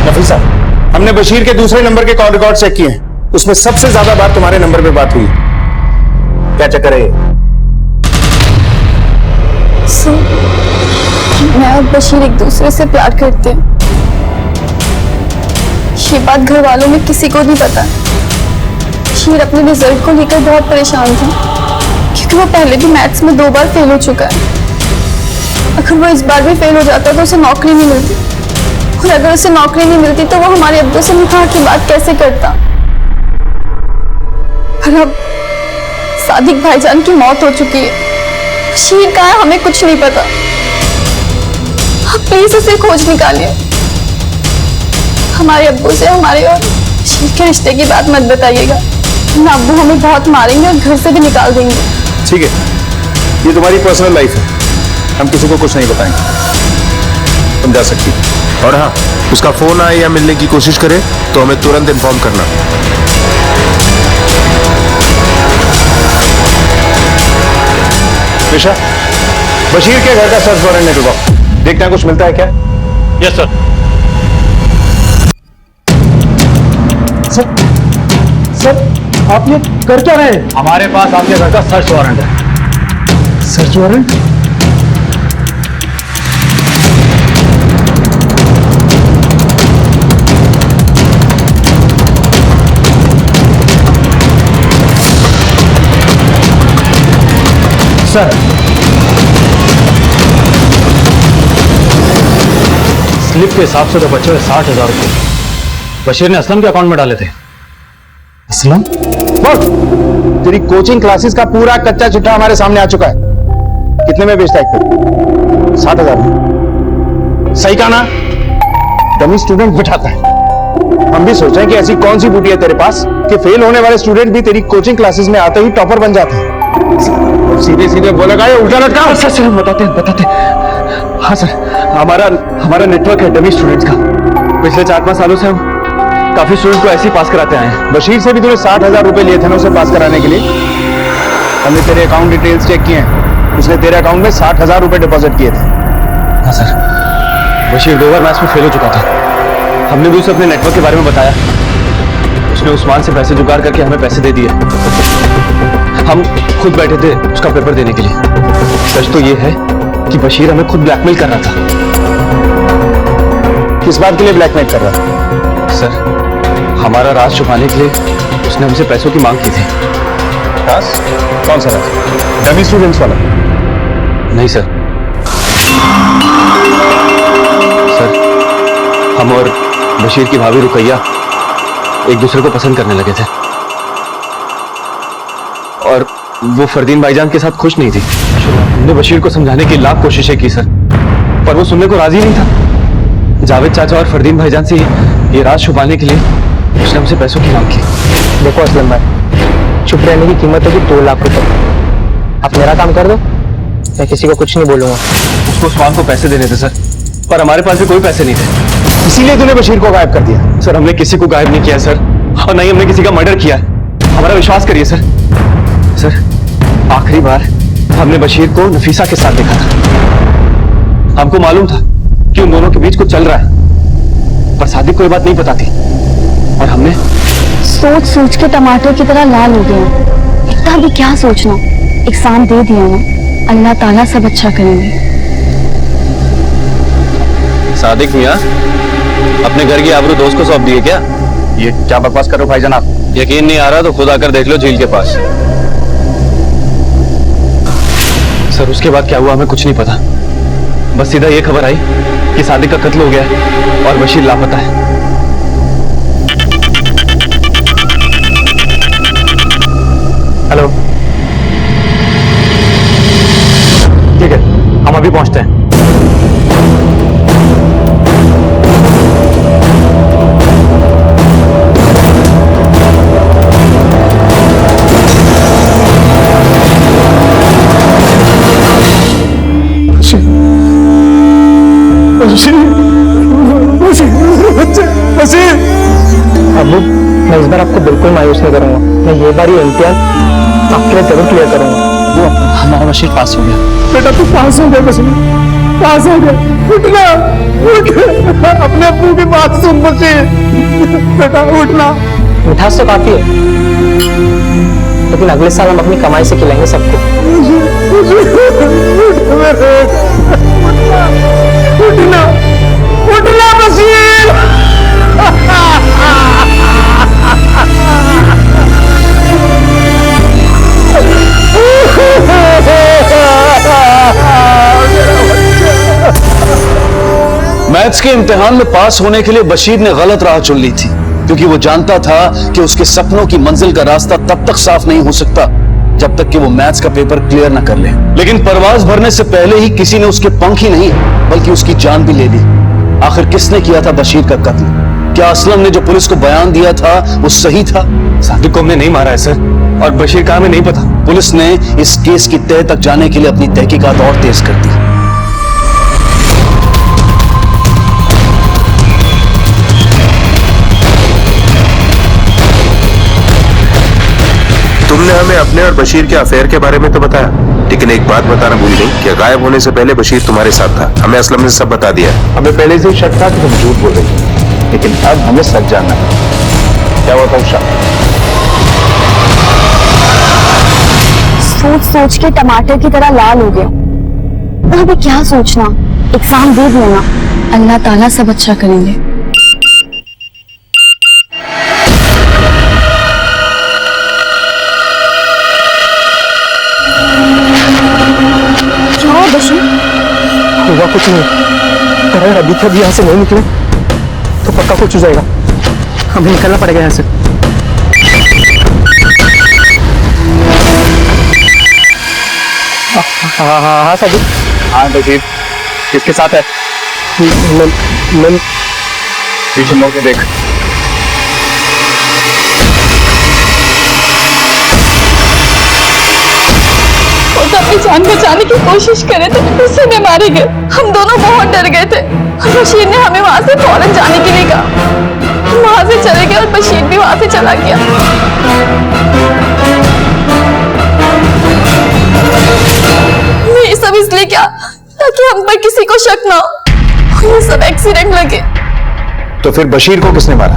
नफीसा, हमने बशीर के दूसरे नंबर के कॉल रिकॉर्ड चेक किए हैं, उसमें सबसे ज्यादा बात तुम्हारे नंबर पे बात हुई। क्या चक्कर है ये? मैं और बशीर एक दूसरे से प्यार करते हैं। ये बात घर वालों में किसी को नहीं पता। बशीर अपने रिजल्ट को लेकर बहुत परेशान था, क्योंकि वो पहले भी मैथ्स में 2 बार फेल हो चुका है। अगर वो इस बार भी फेल हो जाता तो उसे नौकरी नहीं मिलती, और अगर उसे नौकरी नहीं मिलती तो वो हमारे अब्बू से निकाह की बात कैसे करता। और अब सादिक भाईजान की मौत हो चुकी है, बशीर कहाँ है हमें कुछ नहीं पता। आप प्लीज उसे खोज निकालिए। हमारे अब्बू से हमारे और बशीर के रिश्ते की बात मत बताइएगा, ना अब्बू हमें बहुत मारेंगे और घर से भी निकाल देंगे। ठीक है, ये तुम्हारी पर्सनल लाइफ है, हम किसी को कुछ नहीं बताएंगे, तुम जा सकती हो। और हाँ, उसका फोन आए या मिलने की कोशिश करे तो हमें तुरंत इन्फॉर्म करना। कृष्णा, बशीर के घर का सर्च वारंट निकलवाओ, देखते हैं कुछ मिलता है क्या। Yes sir. सर आप ये कर क्या रहे हैं? हमारे पास आपके घर का सर्च वारंट है। Search warrant? सर स्लिप के हिसाब से तो बचे हुए 60,000 रुपए बशीर ने असलम के अकाउंट में डाले थे, असलम, बोल, तेरी कोचिंग क्लासेस का पूरा कच्चा चिट्ठा हमारे सामने आ चुका है। कितने में बेचता है एक पेपर? 60,000 में। सही कहा ना? डमी स्टूडेंट बिठाता है। हम भी सोच रहे हैं कि ऐसी कौन सी बूटी है तेरे पास कि फेल होने वाले स्टूडेंट भी तेरी कोचिंग क्लासेस में आते ही टॉपर बन जाते हैं। सीधे सीधे बोलेगा या उल्टा लटका? सर बताते। हाँ सर, हमारा नेटवर्क है डमी स्टूडेंट्स का। पिछले 4-5 सालों से हम काफी स्टूडेंट को ऐसे ही पास कराते आए हैं। बशीर से भी तूने 60,000 रुपए लिए थे ना उसे पास कराने के लिए? हमने तेरे अकाउंट डिटेल्स चेक किए हैं, उसने तेरे अकाउंट में 60,000 रुपए डिपॉजिट किए थे। हाँ सर, बशीर 2 बार मैथ्स में फेल हो चुका था। हमने भी उसे अपने नेटवर्क के बारे में बताया। उसने उस्मान से पैसे जुगाड़ करके हमें पैसे दे दिए। हम खुद बैठे थे उसका पेपर देने के लिए। सच तो ये है कि बशीर हमें खुद ब्लैकमेल कर रहा था। किस बात के लिए ब्लैकमेल कर रहा था? सर, हमारा राज छुपाने के लिए उसने हमसे पैसों की मांग की थी। राज? कौन सा राज? डमी स्टूडेंट्स वाला? नहीं सर। सर, हम और बशीर की भाभी रुकैया एक दूसरे को पसंद करने लगे थे और वो फरदीन भाईजान के साथ खुश नहीं थी। हमने बशीर को समझाने की लाख कोशिशें की सर, पर वो सुनने को राजी नहीं था। जावेद चाचा और फरदीन भाईजान से ये राज छुपाने के लिए उसने हमसे पैसों की मांग की। देखो असलम भाई, चुप रहने की कीमत होगी 2 लाख रुपए। आप मेरा काम कर दो, मैं किसी को कुछ नहीं बोलूंगा। उसको उस्मान को पैसे देने थे सर, पर हमारे पास भी कोई पैसे नहीं थे। इसीलिए तूने बशीर को गायब कर दिया? सर, हमने किसी को गायब नहीं किया सर, और नहीं हमने किसी का मर्डर किया है। हमारा विश्वास करिए सर। सर, आखिरी बार हमने बशीर को नफीसा के साथ देखा था। हमको मालूम था कि उन दोनों के बीच कुछ चल रहा है, पर सादिक को ये बात नहीं पता थी और हमने सोच सोच के टमाटर की तरह लाल हो गया। इतना भी क्या सोचना, एग्जाम दे दिया ना, अल्लाह ताला सब अच्छा करेंगे। सादिक मियां अपने घर की आबरू दोस्त को सौंप दिए क्या? ये क्या बकवास कर रहे हो भाई जनाब? यकीन नहीं आ रहा तो खुद आकर देख लो झील के पास। सर, उसके बाद क्या हुआ हमें कुछ नहीं पता। बस सीधा ये खबर आई कि सादिक का कत्ल हो गया है और बशीर लापता है। हेलो, ठीक है, हम अभी पहुंचते हैं। अबू, मैं इस बार आपको बिल्कुल मायूस नहीं करूंगा। मैं ये बार ये इम्तिहान आपके लिए जरूर क्लियर करूंगा। हमारा बशीर पास हो गया। बेटा तू पास हो गया, बशीर पास हो गया। उठना, उठ, अपने अब्बू की बात सुन बशीर। बेटा उठना। मिठास तो काफी है, लेकिन अगले साल हम अपनी कमाई से खिलाएंगे सबको। उठना, उठना बशीर। मैथ्स के इम्तिहान में पास होने के लिए बशीर ने गलत राह चुन ली थी, क्योंकि वो जानता था कि उसके सपनों की मंजिल का रास्ता तब तक साफ नहीं हो सकता जब तक कि वो मैथ्स का पेपर क्लियर ना कर ले। लेकिन परवाज भरने से पहले ही किसी ने उसके पंख ही नहीं बल्कि उसकी जान भी ले ली। आखिर किसने किया था बशीर का कत्ल? क्या असलम ने जो पुलिस को बयान दिया था वो सही था? सादिक को हमने नहीं मारा है सर, और बशीर का हमें नहीं पता। पुलिस ने इस केस की तह तक जाने के लिए अपनी तहकीकात और तेज कर दी। तुमने हमें अपने और बशीर के अफेयर के बारे में तो बताया, लेकिन एक बात बताना भूल गई कि गायब होने से पहले बशीर तुम्हारे साथ था। हमें असलम ने सब बता दिया। हमें पहले से ही शक था कि तुम झूठ बोल रही हो, लेकिन अब हमें सच जानना है। क्या हुआ था उषा? सोच सोच के टमाटर की तरह लाल हो गया। और अभी क्या सोचना, एग्जाम दे दिया ना, अल्लाह ताला सब अच्छा करेंगे। क्या हुआ बशीर? हुआ कुछ नहीं, अगर अभी तक यहाँ से नहीं निकले तो पक्का कुछ हो जाएगा। हमें निकलना पड़ेगा यहाँ से। हाँ हाँ हाँ साजिद। हाँ बशीर, किसके साथ है? मैं पीछे मुड़ के देख। वो तो अपनी जान बचाने की कोशिश करे थे, उसी में मारे गए। हम दोनों बहुत डर गए थे और बशीर ने हमें वहां से फौरन जाने के लिए कहा। हम वहां से चले गए और बशीर भी वहां से चला गया। मैं ये सब इसलिए क्या, ताकि हम पर किसी को शक ना हो। ये सब एक्सीडेंट लगे। तो फिर बशीर को किसने मारा?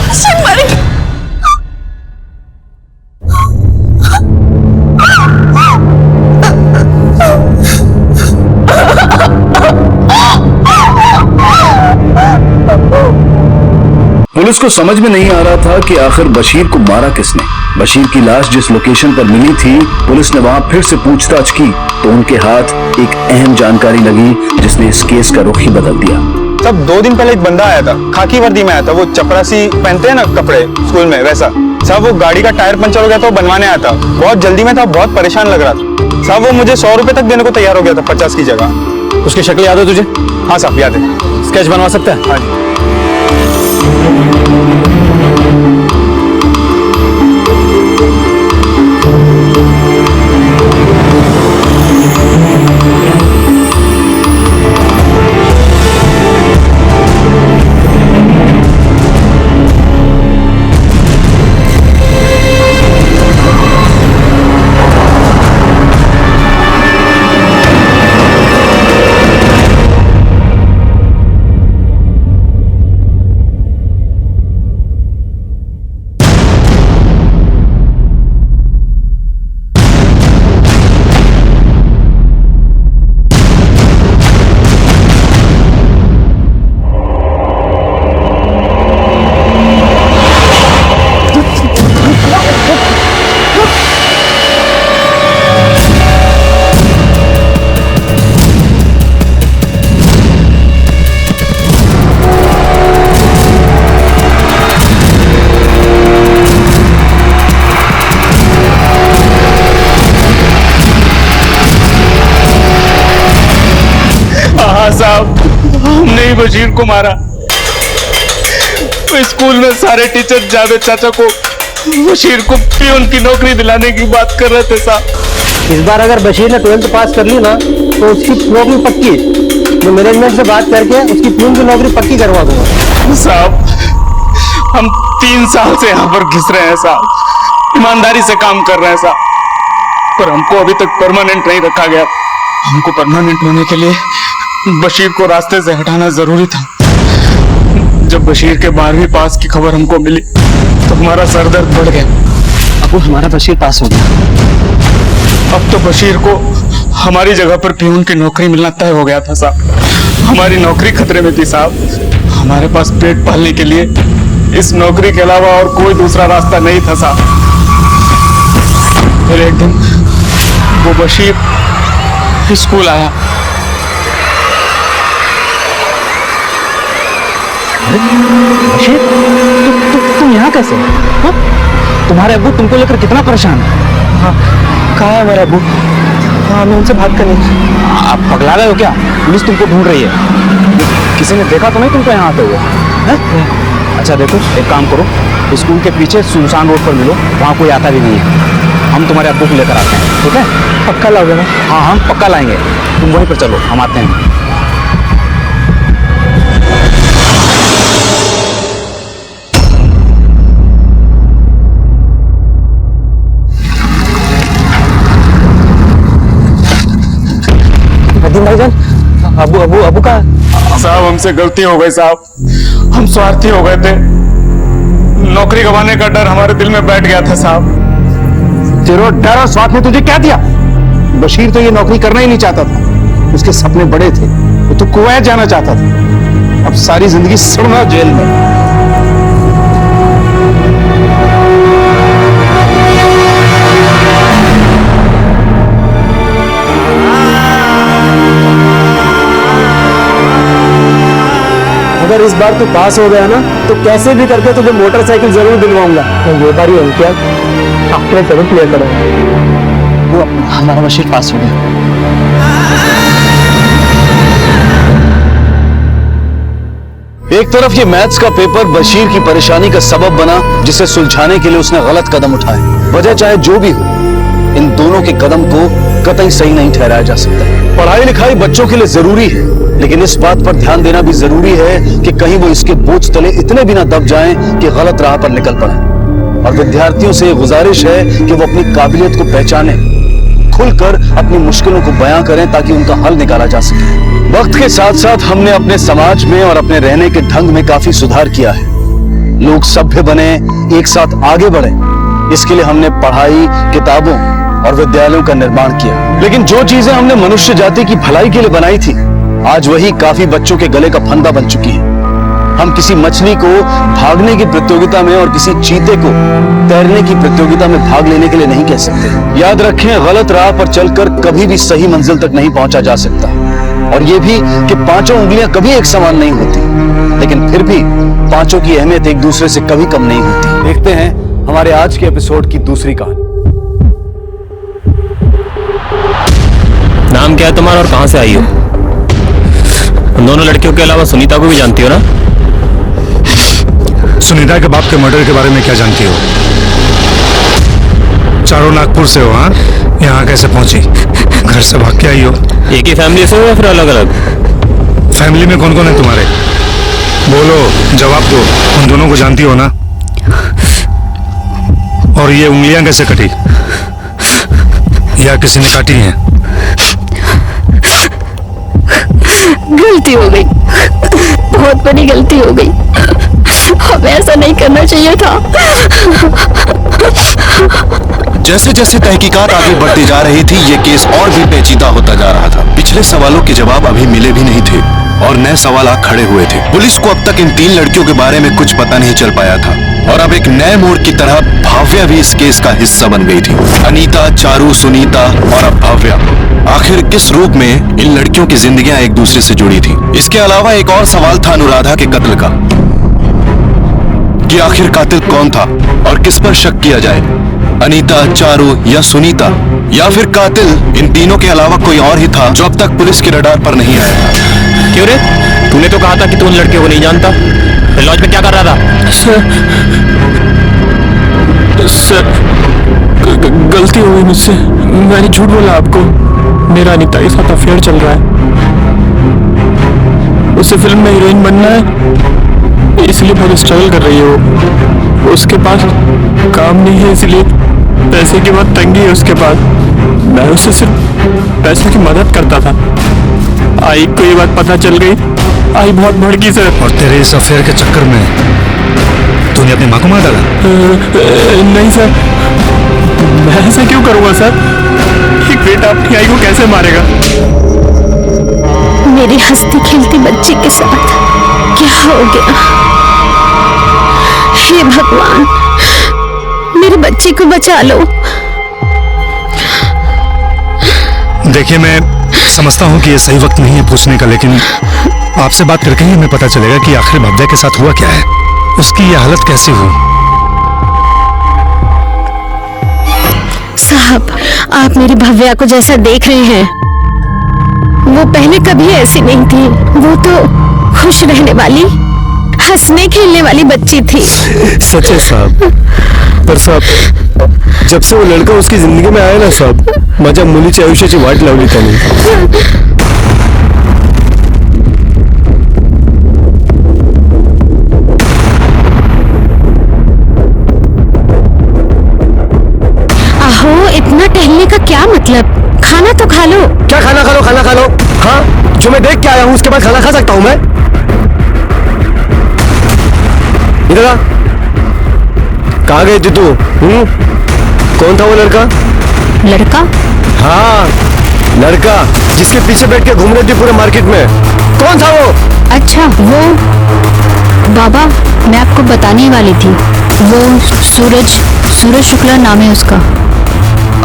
बशीर मर गया। पुलिस को समझ में नहीं आ रहा था कि आखिर बशीर को मारा किसने। बशीर की लाश जिस लोकेशन पर मिली थी, पुलिस ने वहां फिर से पूछताछ की तो उनके हाथ एक अहम जानकारी लगी जिसने इस केस का रुख ही बदल दिया। तब 2 दिन पहले एक बंदा आया था, खाकी वर्दी में आया था, वो चपरासी पहनते हैं ना कपड़े स्कूल में, वैसा। साहब वो गाड़ी का टायर पंचर हो गया था, वो बनवाने आया था। बहुत जल्दी में था, बहुत परेशान लग रहा था। साहब वो मुझे 100 रुपए तक देने को तैयार हो गया था, 50 की जगह। उसकी शक्ल याद है तुझे? हाँ साहब याद है। स्केच बनवा सकता है? हाँ जी। साहब हमने ही बशीर को मारा। तो स्कूल में सारे टीचर जावेद चाचा को बशीर को पियून की नौकरी दिलाने की बात कर रहे थे साहब। इस बार अगर बशीर ने 12th पास कर ली ना तो उसकी नौकरी पक्की। मैं मैनेजमेंट से बात करके उसकी पियून की नौकरी पक्की करवा दूंगा। साहब हम 3 साल से यहाँ पर घिस रहे हैं साहब, ईमानदारी से काम कर रहे हैं साहब, पर हमको अभी तक परमानेंट नहीं रखा गया। हमको परमानेंट होने के लिए बशीर को रास्ते से हटाना जरूरी था। जब बशीर के 12वीं पास की खबर हमको मिली तो हमारा सरदर्द बढ़ गया। अब हमारा बशीर पास हो गया। अब तो बशीर को हमारी जगह पर पियून की नौकरी मिलना तय हो गया था साहब। हमारी नौकरी खतरे में थी साहब। हमारे पास पेट पालने के लिए इस नौकरी के अलावा और कोई दूसरा रास्ता नहीं था साहब। फिर एक दिन वो बशीर स्कूल आया। बशीर तुम यहाँ कैसे? हाँ? तुम्हारे अब्बू तुमको लेकर कितना परेशान है? हाँ, कहाँ है मेरा अब्बू? हाँ, मैं उनसे बात करनी। आप पगला गए हो क्या? पुलिस तुमको ढूंढ रही है। किसी ने देखा तो नहीं तुमको यहाँ आते हुए? अच्छा देखो, एक काम करो, स्कूल के पीछे सुनसान रोड पर मिलो, वहाँ कोई आता भी नहीं है। हम तुम्हारे अब्बू को लेकर आते हैं, ठीक है? पक्का लाओगे ना? हाँ हम पक्का लाएंगे। तुम वहीं पर चलो, हम आते हैं। अबू अबू अबू का साहब हमसे गलती हो गई साहब, हम स्वार्थी हो गए थे। नौकरी गंवाने का डर हमारे दिल में बैठ गया था साहब। तेरा डर और स्वार्थ ने तुझे क्या दिया? बशीर तो ये नौकरी करना ही नहीं चाहता था, उसके सपने बड़े थे, वो तो कुवैत जाना चाहता था। अब सारी जिंदगी सड़ना जेल में। अगर इस बार तू पास हो गया ना तो कैसे भी करके तुझे मोटरसाइकिल जरूर दिलवाऊंगा। ये बार ही क्या आपने जरूर क्लियर करो। वो हमारा बशीर पास हो गया। एक तरफ ये मैथ्स का पेपर बशीर की परेशानी का सबब बना, जिसे सुलझाने के लिए उसने गलत कदम उठाए। वजह चाहे जो भी हो, इन दोनों के कदम को कतई सही नहीं ठहराया जा सकता। पढ़ाई लिखाई बच्चों के लिए जरूरी है, लेकिन इस बात पर ध्यान देना भी जरूरी है कि कहीं वो इसके बोझ तले इतने भी ना दब जाएं कि गलत राह पर निकल पड़े। और विद्यार्थियों से गुजारिश है कि वो अपनी काबिलियत को पहचानें, खुलकर अपनी मुश्किलों को बयां करें ताकि उनका हल निकाला जा सके। वक्त के साथ साथ हमने अपने समाज में और अपने रहने के ढंग में काफी सुधार किया है। लोग सभ्य बने, एक साथ आगे बढ़े, इसके लिए हमने पढ़ाई, किताबों और विद्यालयों का निर्माण किया। लेकिन जो चीजें हमने मनुष्य जाति की भलाई के लिए बनाई थी, आज वही काफी बच्चों के गले का फंदा बन चुकी है। हम किसी मछली को भागने की प्रतियोगिता में और किसी चीते को तैरने की प्रतियोगिता में भाग लेने के लिए नहीं कह सकते। याद रखें, गलत राह पर चलकर कभी भी सही मंजिल तक नहीं पहुंचा जा सकता। और ये भी कि पांचों उंगलियां कभी एक समान नहीं होती, लेकिन फिर भी पांचों की अहमियत एक दूसरे से कभी कम नहीं होती। देखते हैं हमारे आज के एपिसोड की दूसरी कहानी। नाम क्या है तुम्हारा और कहां से आई हो? उन दोनों लड़कियों के अलावा सुनीता को भी जानती हो ना? सुनीता के बाप के मर्डर के बारे में क्या जानती हो? चारों नागपुर से हो? हाँ, यहाँ कैसे पहुंची? घर से भाग के आई हो? एक ही फैमिली से हो या फिर अलग अलग? फैमिली में कौन कौन है तुम्हारे? बोलो, जवाब दो। उन दोनों को जानती हो ना? और ये उंगलियां कैसे कटी? या किसी ने काटी हैं? गलती हो गई, बहुत बड़ी गलती हो गई। हमें ऐसा नहीं करना चाहिए था। जैसे जैसे तहकीकात आगे बढ़ती जा रही थी, ये केस और भी पेचीदा होता जा रहा था। पिछले सवालों के जवाब अभी मिले भी नहीं थे और नए सवाल खड़े हुए थे। पुलिस को अब तक इन 3 लड़कियों के बारे में कुछ पता नहीं चल पाया था और अब एक नए मोड़ की तरह भाव्या भी इस केस का हिस्सा बन गई थी। अनीता, चारू, सुनीता और अब भाव्या, आखिर किस रूप में इन लड़कियों की जिंदगियां एक दूसरे से जुड़ी थी? इसके अलावा एक और सवाल था अनुराधा के कत्ल का, कि आखिर कातिल कौन था और किस पर शक किया जाए, अनीता, चारू या सुनीता, या फिर कातिल इन तीनों के अलावा कोई और ही था जो अब तक पुलिस के रडार पर नहीं आया था। क्यों रे? तूने तो कहा था कि तू उन लड़कियों को नहीं जानता। फिर लॉज में क्या कर रहा था? सर, गलती हो गई मुझसे। मैंने झूठ बोला आपको। मेरा अनीता के साथ अफेयर चल रहा है। उसे फिल्म में हीरोइन बनना है, इसलिए बहुत स्ट्रगल कर रही है वो। उसके पास काम नहीं है, इसलिए पैसे की बहुत तंगी है उसके पास। मैं उसे सिर्फ पैसे की मदद करता था। आई को ये बात पता चल गई, आई बहुत भड़की सर। और तेरे इस अफेयर के चक्कर में तूने अपनी माँ को मार डाला? नहीं सर, मैं ऐसा क्यों करूँगा सर? एक बेटा अपनी आई को कैसे मारेगा? मेरी हंसती खेलती बच्ची के साथ क्या हो गया? हे भगवान, मेरे बच्चे को बचा लो। देखिए, मैं समझता हूँ कि ये सही वक्त नहीं है पूछने का, लेकिन आपसे बात करके ही हमें पता चलेगा कि आखिर भव्या के साथ हुआ क्या है, उसकी ये हालत कैसे हुई। साहब, आप मेरी भव्या को जैसा देख रहे हैं, वो पहले कभी ऐसी नहीं थी। वो तो खुश रहने वाली, हंसने खेलने वाली बच्ची थी। सच है साहब, पर साहब जब से वो लड़का उसकी जिंदगी में आया ना साहब, माझ्या मुलीच्या आयुष्याची वाट लावली त्याने। आहो, इतना टहलने का क्या मतलब? खाना तो खा लो। क्या खाना खा लो? खाना खा लो? हाँ, जो मैं देख के आया हूँ उसके बाद खाना खा सकता हूँ मैं? इधर आ, कहाँ गई थी तू? कौन था वो लड़का? लड़का? हाँ, लड़का जिसके पीछे बैठ के घूम रही थी पूरे मार्केट में। कौन था वो? अच्छा, वो बाबा, मैं आपको बताने वाली थी। वो सूरज शुक्ला नाम है उसका,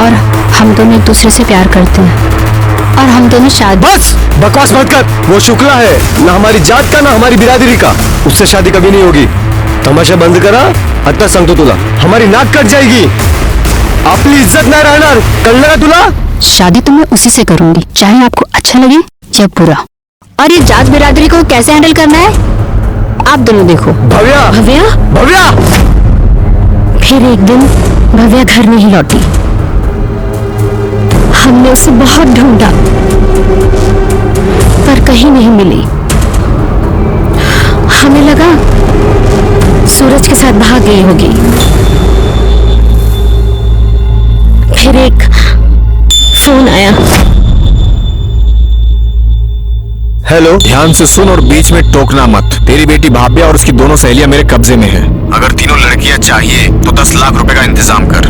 और हम दोनों एक दूसरे से प्यार करते हैं और हम दोनों शादी। बस बकवास मत कर। वो शुक्ला है, ना हमारी जात का ना हमारी बिरादरी का। उससे शादी कभी नहीं होगी। तमाशा बंद करा, आता सांगतो तुला, हमारी नाक कट जाएगी। आपली इज्जत नाही राहणार, कळलं का तुला? शादी तो मैं उसी से करूंगी, चाहे आपको अच्छा लगे या बुरा। और ये जात बिरादरी को कैसे हैंडल करना है आप दोनों देखो। भव्या, भव्या, भव्या। फिर एक दिन भव्या घर नहीं लौटी। हमने उसे बहुत ढूंढा पर कहीं नहीं मिली। हमें लगा सूरज के साथ भाग गई होगी। फिर एक फोन आया। हेलो। ध्यान से सुन और बीच में टोकना मत। तेरी बेटी भाव्या और उसकी दोनों सहेलियां मेरे कब्जे में हैं। अगर तीनों लड़कियां चाहिए तो 10 लाख रुपए का इंतजाम कर।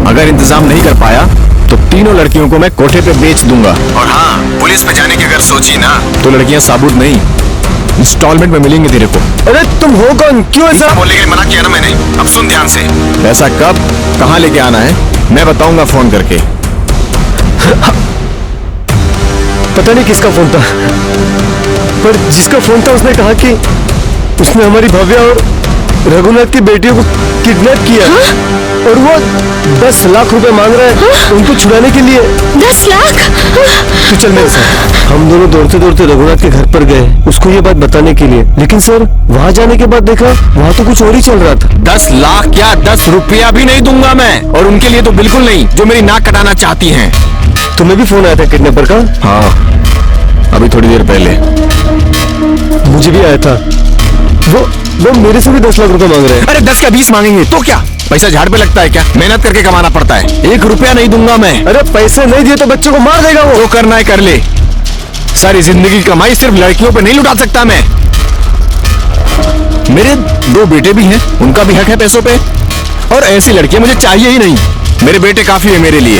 अगर इंतजाम नहीं कर पाया तो तीनों लड़कियों को मैं कोठे पे बेच दूंगा। और हाँ, पुलिस में जाने की अगर सोची ना तो लड़कियां साबुत नहीं, इंस्टॉलमेंट में मिलेंगे तेरे को। अरे तुम हो कौन? क्यों ऐसा बोलने के लिए मना किया ना मैंने। अब सुन ध्यान से। पैसा कब कहाँ लेके आना है मैं बताऊंगा फोन करके। पता नहीं किसका फोन था, पर जिसका फोन था उसने कहा कि उसने हमारी भव्या और रघुनाथ की बेटियों को किडनैप किया। और वो 10 लाख रुपए मांग रहा है उनको छुड़ाने के लिए। 10 लाख? तू चल मेरे साथ। हम दोनों दौड़ते दौड़ते रघुनाथ के घर पर गए उसको ये बात बताने के लिए, लेकिन सर वहाँ जाने के बाद देखा वहाँ तो कुछ और ही चल रहा था। 10 लाख क्या 10 रुपया भी नहीं दूंगा मैं, और उनके लिए तो बिल्कुल नहीं जो मेरी नाक कटाना चाहती हैं। तुम्हें भी फोन आया था किडनैपर का? हाँ, अभी थोड़ी देर पहले मुझे भी आया था। वो मेरे से भी 10 लाख रुपए मांग रहे हैं। अरे 10 का 20 मांगेंगे तो क्या? पैसा झाड़ पे लगता है क्या? मेहनत करके कमाना पड़ता है। 1 रुपया नहीं दूंगा मैं। अरे पैसे नहीं दिए तो बच्चों को मार देगा वो। जो करना है कर ले। सारी जिंदगी की कमाई सिर्फ लड़कियों पे नहीं लुटा सकता मैं। मेरे 2 बेटे भी हैं, उनका भी हक है पैसों पे, और ऐसी लड़कियां मुझे चाहिए ही नहीं। मेरे बेटे काफी है मेरे लिए।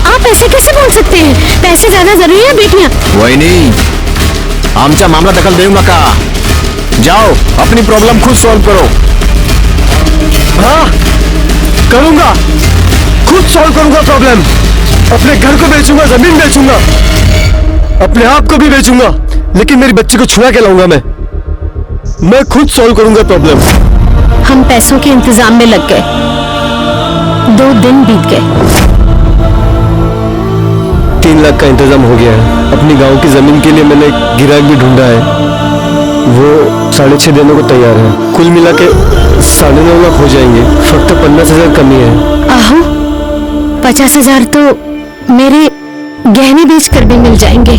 आप ऐसे कैसे बोल सकते हैं? पैसे ज्यादा जरूरी है बेटियां। वही नहीं, आमचा मामला दखल देऊंगा का। जाओ अपनी प्रॉब्लम खुद सॉल्व करो। हाँ करूंगा, खुद सॉल्व करूंगा प्रॉब्लम। अपने घर को बेचूंगा, जमीन बेचूंगा, अपने आप को भी बेचूंगा, लेकिन मेरी बच्ची को छुड़ा के लाऊंगा मैं खुद सॉल्व करूंगा प्रॉब्लम। हम पैसों के इंतजाम में लग गए। 2 दिन बीत गए। 3 लाख का इंतजाम हो गया है। अपनी गांव की जमीन के लिए मैंने गिराक भी ढूंढा है, वो 6.5 देने को तैयार है। कुल मिला के 9.5 लाख हो जाएंगे। फक्त 50,000 कमी है। आहो, 50,000 तो मेरे गहने बेचकर भी मिल जाएंगे।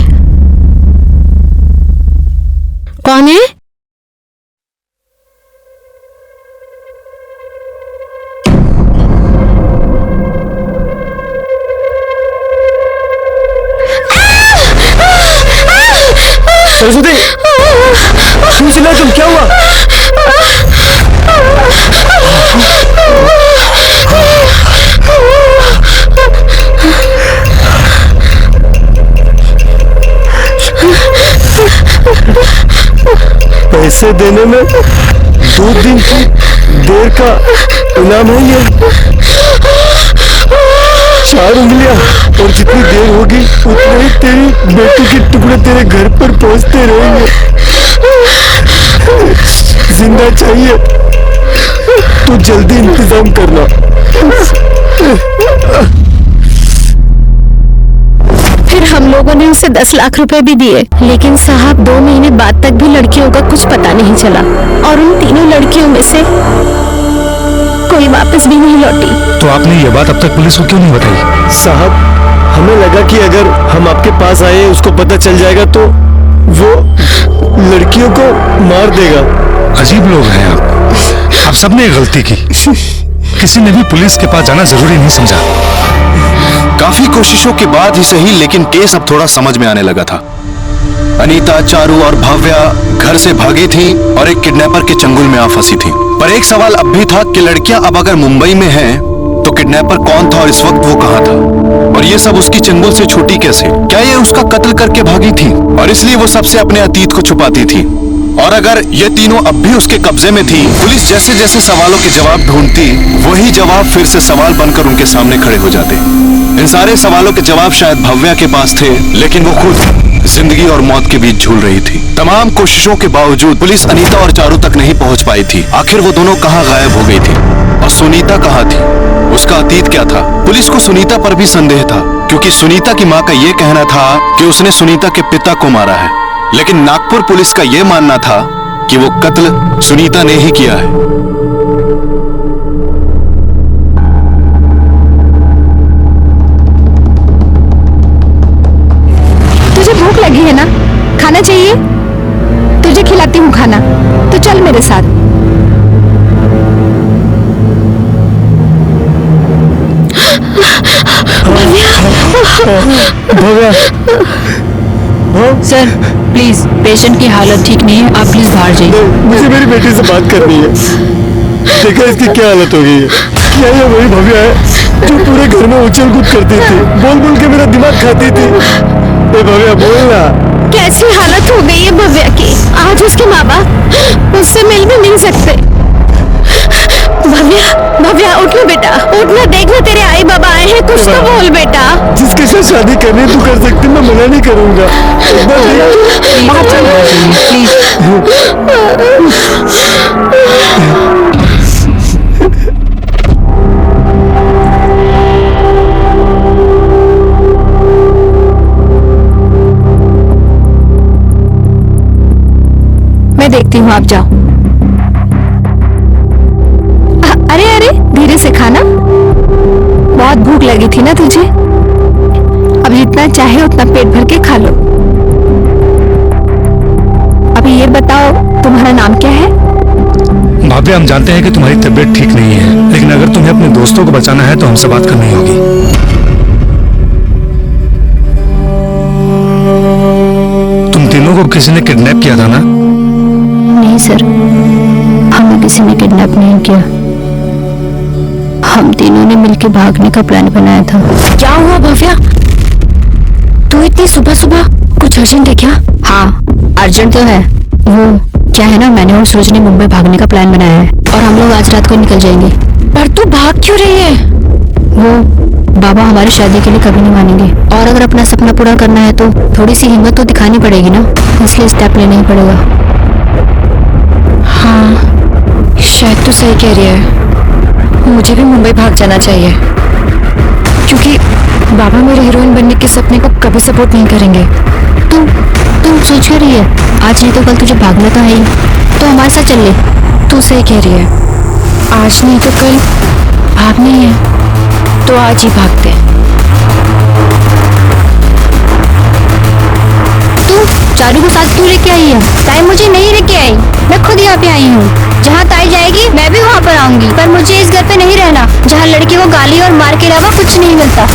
कौन है? सरस्वती, क्यों चिल्लाए तुम? क्या हुआ? पैसे देने में 2 दिन की देर का इनाम है ये। 4 उंगलियां, और जितनी देर होगी उतने ही तेरी बेटी के टुकड़े तेरे घर पर पहुंचते रहेंगे। जिंदा चाहिए तो जल्दी इंतजाम करना। फिर हम लोगों ने उसे 10 लाख रुपए भी दिए, लेकिन साहब 2 महीने बाद तक भी लड़कियों का कुछ पता नहीं चला, और उन तीनों लड़कियों में से कोई वापस भी नहीं लौटी। तो आपने ये बात अब तक पुलिस को क्यों नहीं बताई? साहब, हमें लगा कि अगर हम आपके पास आए उसको पता चल जाएगा तो वो लड़कियों को मार देगा। अजीब लोग हैं आप सबने गलती की। किसी ने भी पुलिस के पास जाना जरूरी नहीं समझा। काफी कोशिशों के बाद ही सही, लेकिन केस अब थोड़ा समझ में आने लगा था। अनीता, चारू और भव्या घर से भागी थी और एक किडनैपर के चंगुल में आ फंसी थी। पर एक सवाल अब भी था कि लड़कियां अब अगर मुंबई में हैं तो किडनैपर कौन था और इस वक्त वो कहां था, और ये सब उसकी चंगुल से छूटी कैसे? क्या ये उसका कत्ल करके भागी थी और इसलिए वो सबसे अपने अतीत को छुपाती थी? और अगर ये तीनों अब भी उसके कब्जे में थी, पुलिस जैसे जैसे सवालों के जवाब ढूंढती, वही जवाब फिर से सवाल बनकर उनके सामने खड़े हो जाते। इन सारे सवालों के जवाब शायद भव्या के पास थे, लेकिन वो खुद जिंदगी और मौत के बीच झूल रही थी। तमाम कोशिशों के बावजूद पुलिस अनीता और चारू तक नहीं पहुंच पाई थी। आखिर वो दोनों कहाँ गायब हो गई थी और सुनीता कहाँ थी? उसका अतीत क्या था? पुलिस को सुनीता पर भी संदेह था, क्योंकि सुनीता की माँ का ये कहना था कि उसने सुनीता के पिता को मारा है, लेकिन नागपुर पुलिस का यह मानना था कि वो कत्ल सुनीता ने ही किया है। तुझे भूख लगी है ना? खाना चाहिए? तुझे खिलाती हूँ खाना, तो चल मेरे साथ। भव्या, सर प्लीज, पेशेंट की हालत ठीक नहीं है, आप प्लीज बाहर जाइए। मुझे मेरी बेटी से बात करनी है। देखा इसकी क्या हालत हो गई है। क्या ये वही भव्या है जो पूरे घर में उछल कूद करती थी, बोल बोल के मेरा दिमाग खाती थी? ए भव्या बोलना। कैसी हालत हो गई है भव्या की। आज उसके माँ बाप उससे मिल भी नहीं सकते। भव्या, भव्या उठ ना बेटा, उठ ना, देख ना तेरे आई बाबा आए हैं, कुछ तो बोल बेटा। जिसके साथ शादी करनी तू कर सकती, मैं मना नहीं करूंगा। मैं देखती हूँ, आप जाओ। अरे अरे धीरे से खाना, बहुत भूख लगी थी ना तुझे। अब जितना चाहे उतना पेट भर के खा लो। अभी ये बताओ तुम्हारा नाम क्या है? भाभी, हम जानते हैं कि तुम्हारी तबीयत ठीक नहीं है, लेकिन अगर तुम्हें अपने दोस्तों को बचाना है तो हमसे बात करनी होगी। तुम तीनों को किसी ने किडनैप किया था ना? नहीं सर, हमें किसी ने किडनैप नहीं किया। हम तीनों ने मिलकर भागने का प्लान बनाया था। क्या हुआ भव्या? तू इतनी सुबह सुबह, कुछ अर्जेंट है क्या? हाँ अर्जेंट तो है। वो क्या है ना, मैंने और सूरज ने मुंबई भागने का प्लान बनाया है और हम लोग आज रात को निकल जाएंगे। पर तू भाग क्यों रही है? वो बाबा हमारी शादी के लिए कभी नहीं मानेंगे, और अगर अपना सपना पूरा करना है तो थोड़ी सी हिम्मत तो दिखानी पड़ेगी ना, इसलिए स्टेप लेना ही पड़ेगा। हाँ शायद तो सही कह रही है, मुझे भी मुंबई भाग जाना चाहिए, क्योंकि बाबा मेरे हीरोइन बनने के सपने को कभी सपोर्ट नहीं करेंगे। तुम सोच कर रही है, आज नहीं तो कल तुझे भागना तो है ही, तो हमारे साथ चल ले। तू सही कह रही है, आज नहीं तो कल भागना ही है, तो आज ही भागते हैं। तू चारू को साथ क्यों लेके आई है? ताई मुझे नहीं लेके आई, मैं खुद यहाँ पे आई हूँ। जहाँ ताई जाएगी मैं भी वहाँ पर आऊंगी, पर मुझे इस घर पे नहीं रहना जहाँ लड़की को गाली और मार के अलावा कुछ नहीं मिलता।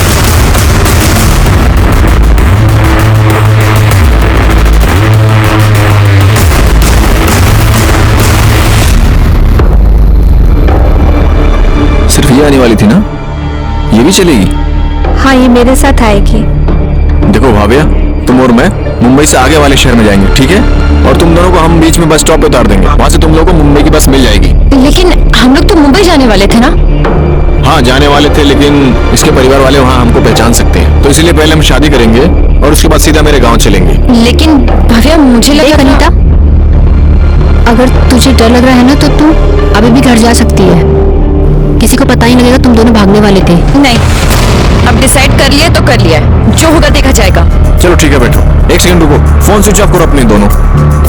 सिर्फ ये आने वाली थी ना? ये भी चलेगी? हाँ ये मेरे साथ आएगी। देखो भाभिया, तुम और मैं मुंबई से आगे वाले शहर में जाएंगे, ठीक है? और तुम दोनों को हम बीच में बस स्टॉप पे उतार देंगे, वहाँ से तुम लोगों को मुंबई की बस मिल जाएगी। लेकिन हम लोग तो मुंबई जाने वाले थे ना? हाँ जाने वाले थे, लेकिन इसके परिवार वाले वहाँ हमको पहचान सकते हैं, तो इसलिए पहले हम शादी करेंगे और उसके बाद सीधा मेरे गाँव चलेंगे। लेकिन भव्या मुझे लगा अनीता, अगर तुझे डर लग रहा है ना तो तू अभी भी घर जा सकती है, किसी को पता ही नहीं लगेगा तुम दोनों भागने वाले थे। नहीं, अब डिसाइड कर लिया तो कर लिया है, जो होगा देखा जाएगा। चलो ठीक है बैठो, एक सेकंड रुको, फोन स्विच ऑफ करो अपने दोनों।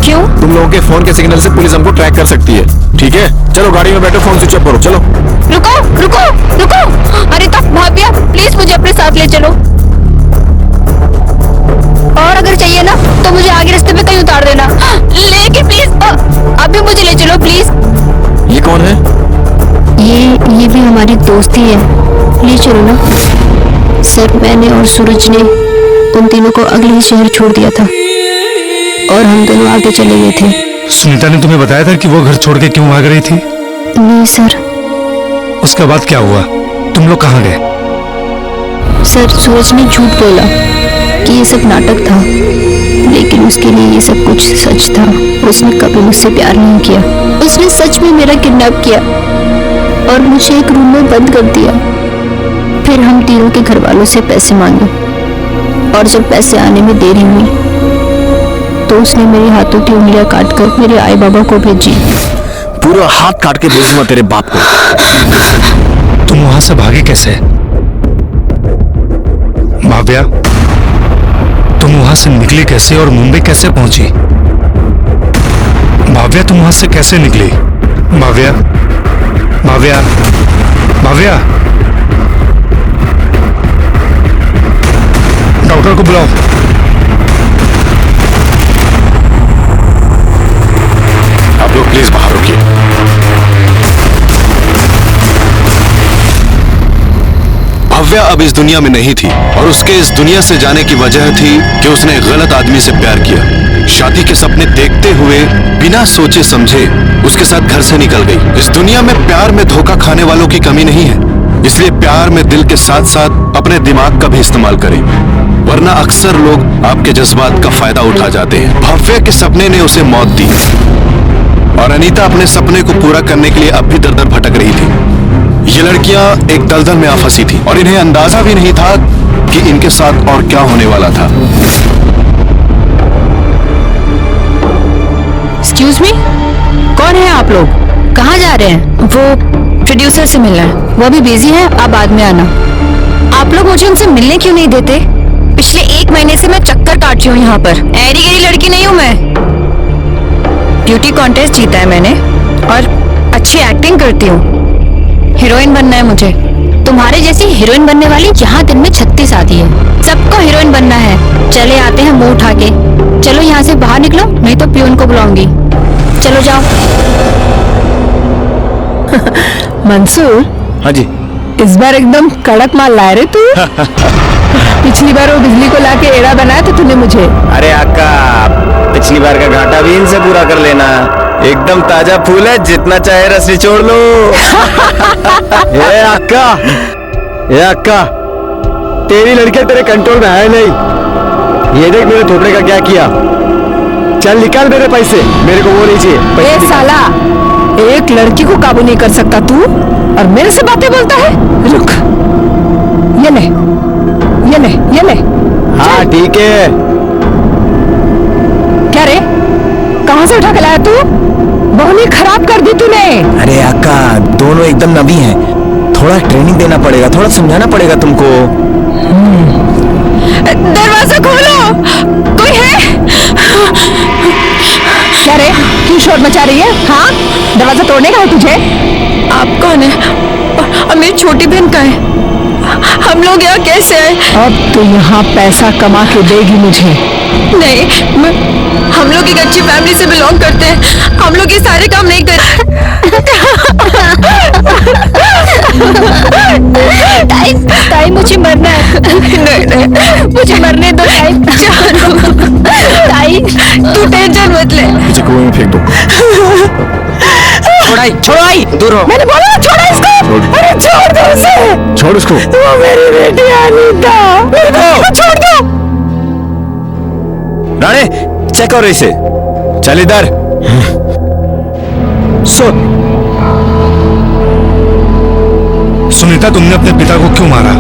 क्यों? तुम लोगों के फोन के सिग्नल से पुलिस हमको ट्रैक कर सकती है, ठीक है? चलो गाड़ी में बैठो, फोन स्विच ऑफ करो, चलो। रुको रुको रुको, अरे तो भव्या प्लीज मुझे अपने साथ ले चलो, और अगर चाहिए ना तो मुझे आगे रास्ते पे कहीं उतार देना, लेकिन प्लीज अभी मुझे ले चलो प्लीज। ये कौन है? ये भी हमारी दोस्ती है, ले चलो ना। सर मैंने और सूरज ने उन तीनों को अगले ही शहर छोड़ दिया था और हम दोनों आगे चले गए थे। सुनीता ने तुम्हें बताया था कि वो घर छोड़ के क्यों भाग रही थी? नहीं सर। उसके बाद क्या हुआ? तुम लोग कहाँ गए? सर सूरज ने झूठ बोला कि ये सब नाटक था, लेकिन उसके लिए ये सब कुछ सच था। उसने कभी मुझसे प्यार नहीं किया। उसने सच में मेरा किडनैप किया और मुझे एक रूम में बंद कर दिया। फिर हम तीनों के घर वालों से पैसे मांगे और जब पैसे आने में देरी हुई तो उसने मेरे हाथों की उंगलियां काटकर मेरे आई बाबा को भेजी। पूरा हाथ काट के भेजूंगा तेरे बाप को। तुम वहां से भागे कैसे भाव्या? तुम वहां से निकली कैसे और मुंबई कैसे पहुंची? भाव्या तुम वहां से कैसे निकली? भाव्या, भाव्या, भाव्या, डॉक्टर को बुलाओ। आप लोग प्लीज बाहर रुकिए। भव्या अब इस दुनिया में नहीं थी और उसके इस दुनिया से जाने की वजह थी कि उसने गलत आदमी से प्यार किया। शादी के सपने देखते हुए बिना सोचे समझे उसके साथ घर से निकल गई। इस दुनिया में प्यार में धोखा खाने वालों की कमी नहीं है, इसलिए प्यार में दिल के साथ साथ अपने दिमाग का भी इस्तेमाल करें, वरना अक्सर लोग आपके जज्बात का फायदा उठा जाते हैं। भव्या के सपने ने उसे मौत दी और अनीता अपने सपने को पूरा करने के लिए अब भी दर-दर भटक रही थी। ये लड़कियां एक दलदल में आ फंसी थी और इन्हें अंदाजा भी नहीं था कि इनके साथ और क्या होने वाला था। एक्सक्यूज मी, कौन है आप लोग? कहाँ जा रहे हैं? वो प्रोड्यूसर से मिलना है, वो अभी बिजी है, आप बाद में आना। आप लोग मुझे उनसे मिलने क्यों नहीं देते? पिछले 1 महीने से मैं चक्कर काट रही हूँ यहाँ पर। ऐरी गैरी लड़की नहीं हूँ मैं। ब्यूटी कॉन्टेस्ट जीता है मैंने और अच्छी एक्टिंग करती हूँ। हीरोइन बनना है मुझे। तुम्हारे जैसी हीरोइन बनने वाली यहाँ दिन में 36 आती है। सबको हीरोइन बनना है। चले आते हैं मुंह उठा के। चलो यहाँ से बाहर निकलो, नहीं तो प्यून को बुलाऊंगी। चलो जाओ। मंसूर। हाँ जी। इस बार एकदम कड़क माल लाए रे तू। पिछली बार वो बिजली को लाके एड़ा बनाया था तूने मुझे। अरे आका, पिछली बार का घाटा भी इनसे पूरा कर लेना। एकदम ताजा फूल है, जितना चाहे रस निचोड़ लो। ये अक्का, तेरी लड़के तेरे कंट्रोल में है नहीं। ये देख मेरे थोपड़े का क्या किया। चल निकाल मेरे पैसे, मेरे को वो नहीं चाहिए। ए साला, एक लड़की को काबू नहीं कर सकता तू और मेरे से बातें बोलता है। रुक, ये ले, ये ले, ये ले। हाँ ठीक है। क्या रे, कहाँ से उठा के लाया तू? बहुनी खराब कर दी तूने। अरे आका, दोनों एकदम नवी हैं, थोड़ा ट्रेनिंग देना पड़ेगा, थोड़ा समझाना पड़ेगा तुमको। दरवाजा खोलो, कोई है? क्या रे, क्यों शोर मचा रही है? हाँ, दरवाजा तोड़ने का है तुझे? आप कौन है और मेरी छोटी बहन का है? हम लोग यहाँ कैसे आए? अब तो यहाँ पैसा कमा के देगी मुझे। नहीं, हम लोग एक अच्छी फैमिली से बिलोंग करते हैं। हम लोग ये सारे काम नहीं करते। ताई मुझे मरना है। नहीं, मुझे मरने दो ताई। तू टेंशन मत ले। मुझे कुएं में फेंक दो। छोड़ाई, दूर हो। मैंने बोला छोड़ो इसको। अरे छोड़ दो उसे। छोड़ उसको। वो मेरी बेटी अनीता, मेरी बेटी को छोड़ दो। राणे, चेक करो इसे। चल इधर। सुनीता, तुमने अपने पिता को क्यों मारा?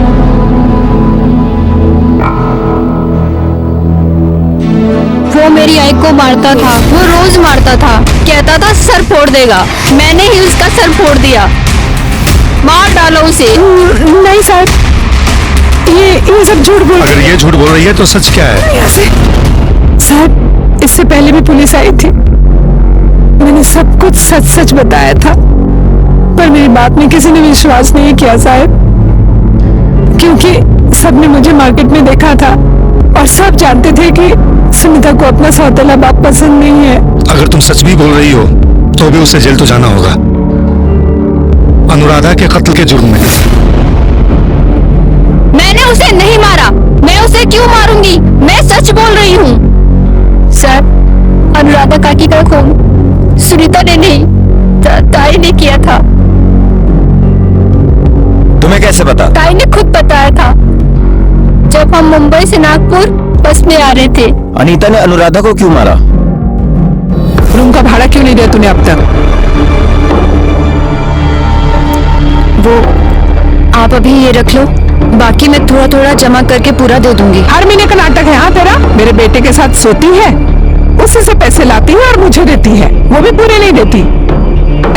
वो मेरी आई को मारता था, वो रोज मारता था, कहता था सर फोड़ देगा। मैंने ही उसका सर फोड़ दिया। मार डालो उसे। नहीं सर, ये सब झूठ बोल। अगर ये झूठ बोल रही है तो सच क्या है? सर, इससे पहले भी पुलिस आई थी, मैंने सब कुछ सच सच बताया था, पर मेरी बात में किसी ने विश्वास नहीं किया साहब, क्योंकि सबने मुझे मार्केट में देखा था और सब जानते थे कि सुनीता को अपना सौतेला बाप पसंद नहीं है। अगर तुम सच भी बोल रही हो तो भी उसे जेल तो जाना होगा, अनुराधा के कत्ल के जुर्म में। मैंने उसे नहीं मारा, मैं उसे क्यों मारूंगी? मैं सच बोल रही हूँ। सर, अनुराधा काकी का खून सुनीता ने नहीं, ताई ने किया था। तुम्हें कैसे पता? ताई ने खुद बताया था। जब हम मुंबई से नागपुर बस में आ रहे थे। अनीता ने अनुराधा को क्यों मारा? रूम का भाड़ा क्यों नहीं दिया तूने अब तक? वो आप अभी ये रख लो, बाकी मैं थोड़ा थोड़ा जमा करके पूरा दे दूंगी। हर महीने का नाटक है हाँ तेरा? मेरे बेटे के साथ सोती है, उसी से पैसे लाती है और मुझे देती है, वो भी पूरे नहीं देती।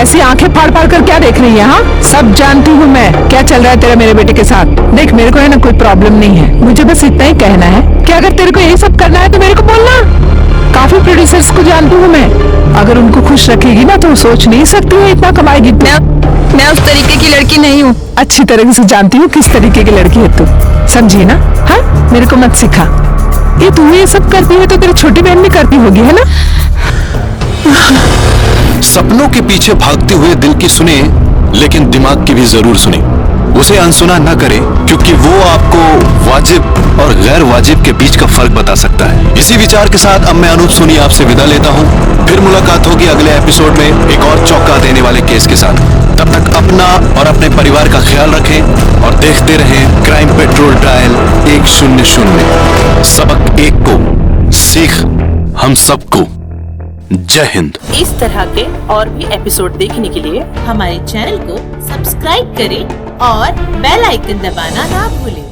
ऐसी आंखें फाड़ फाड़ कर क्या देख रही है? हाँ, सब जानती हूँ मैं क्या चल रहा है तेरा मेरे बेटे के साथ। देख मेरे को है ना कोई प्रॉब्लम नहीं है, मुझे बस इतना ही कहना है कि अगर तेरे को यही सब करना है तो मेरे को बोलना। काफी प्रोड्यूसर्स को जानती हूँ मैं, अगर उनको खुश रखेगी ना तो सोच नहीं सकती है इतना कमाएगी। मैं उस तरीके की लड़की नहीं हूँ। अच्छी तरह से जानती हूँ किस तरीके की लड़की है तू, समझी ना? हाँ, मेरे को मत सिखा। ये तू ये सब करती है तो तेरी छोटी बहन भी करती होगी, है ना? सपनों के पीछे भागते हुए दिल की सुने, लेकिन दिमाग की भी जरूर सुने। उसे अनसुना न करें, क्योंकि वो आपको वाजिब और गैर वाजिब के बीच का फर्क बता सकता है। इसी विचार के साथ अब मैं अनूप सोनी आपसे विदा लेता हूँ। फिर मुलाकात होगी अगले एपिसोड में एक और चौंका देने वाले केस के साथ। तब तक अपना और अपने परिवार का ख्याल रखें और देखते रहें क्राइम पेट्रोल डायल 100। सबक एक को, सीख हम सबको। जय हिंद। इस तरह के और भी एपिसोड देखने के लिए हमारे चैनल को सब्सक्राइब करें और बेल आइकन दबाना ना भूलें।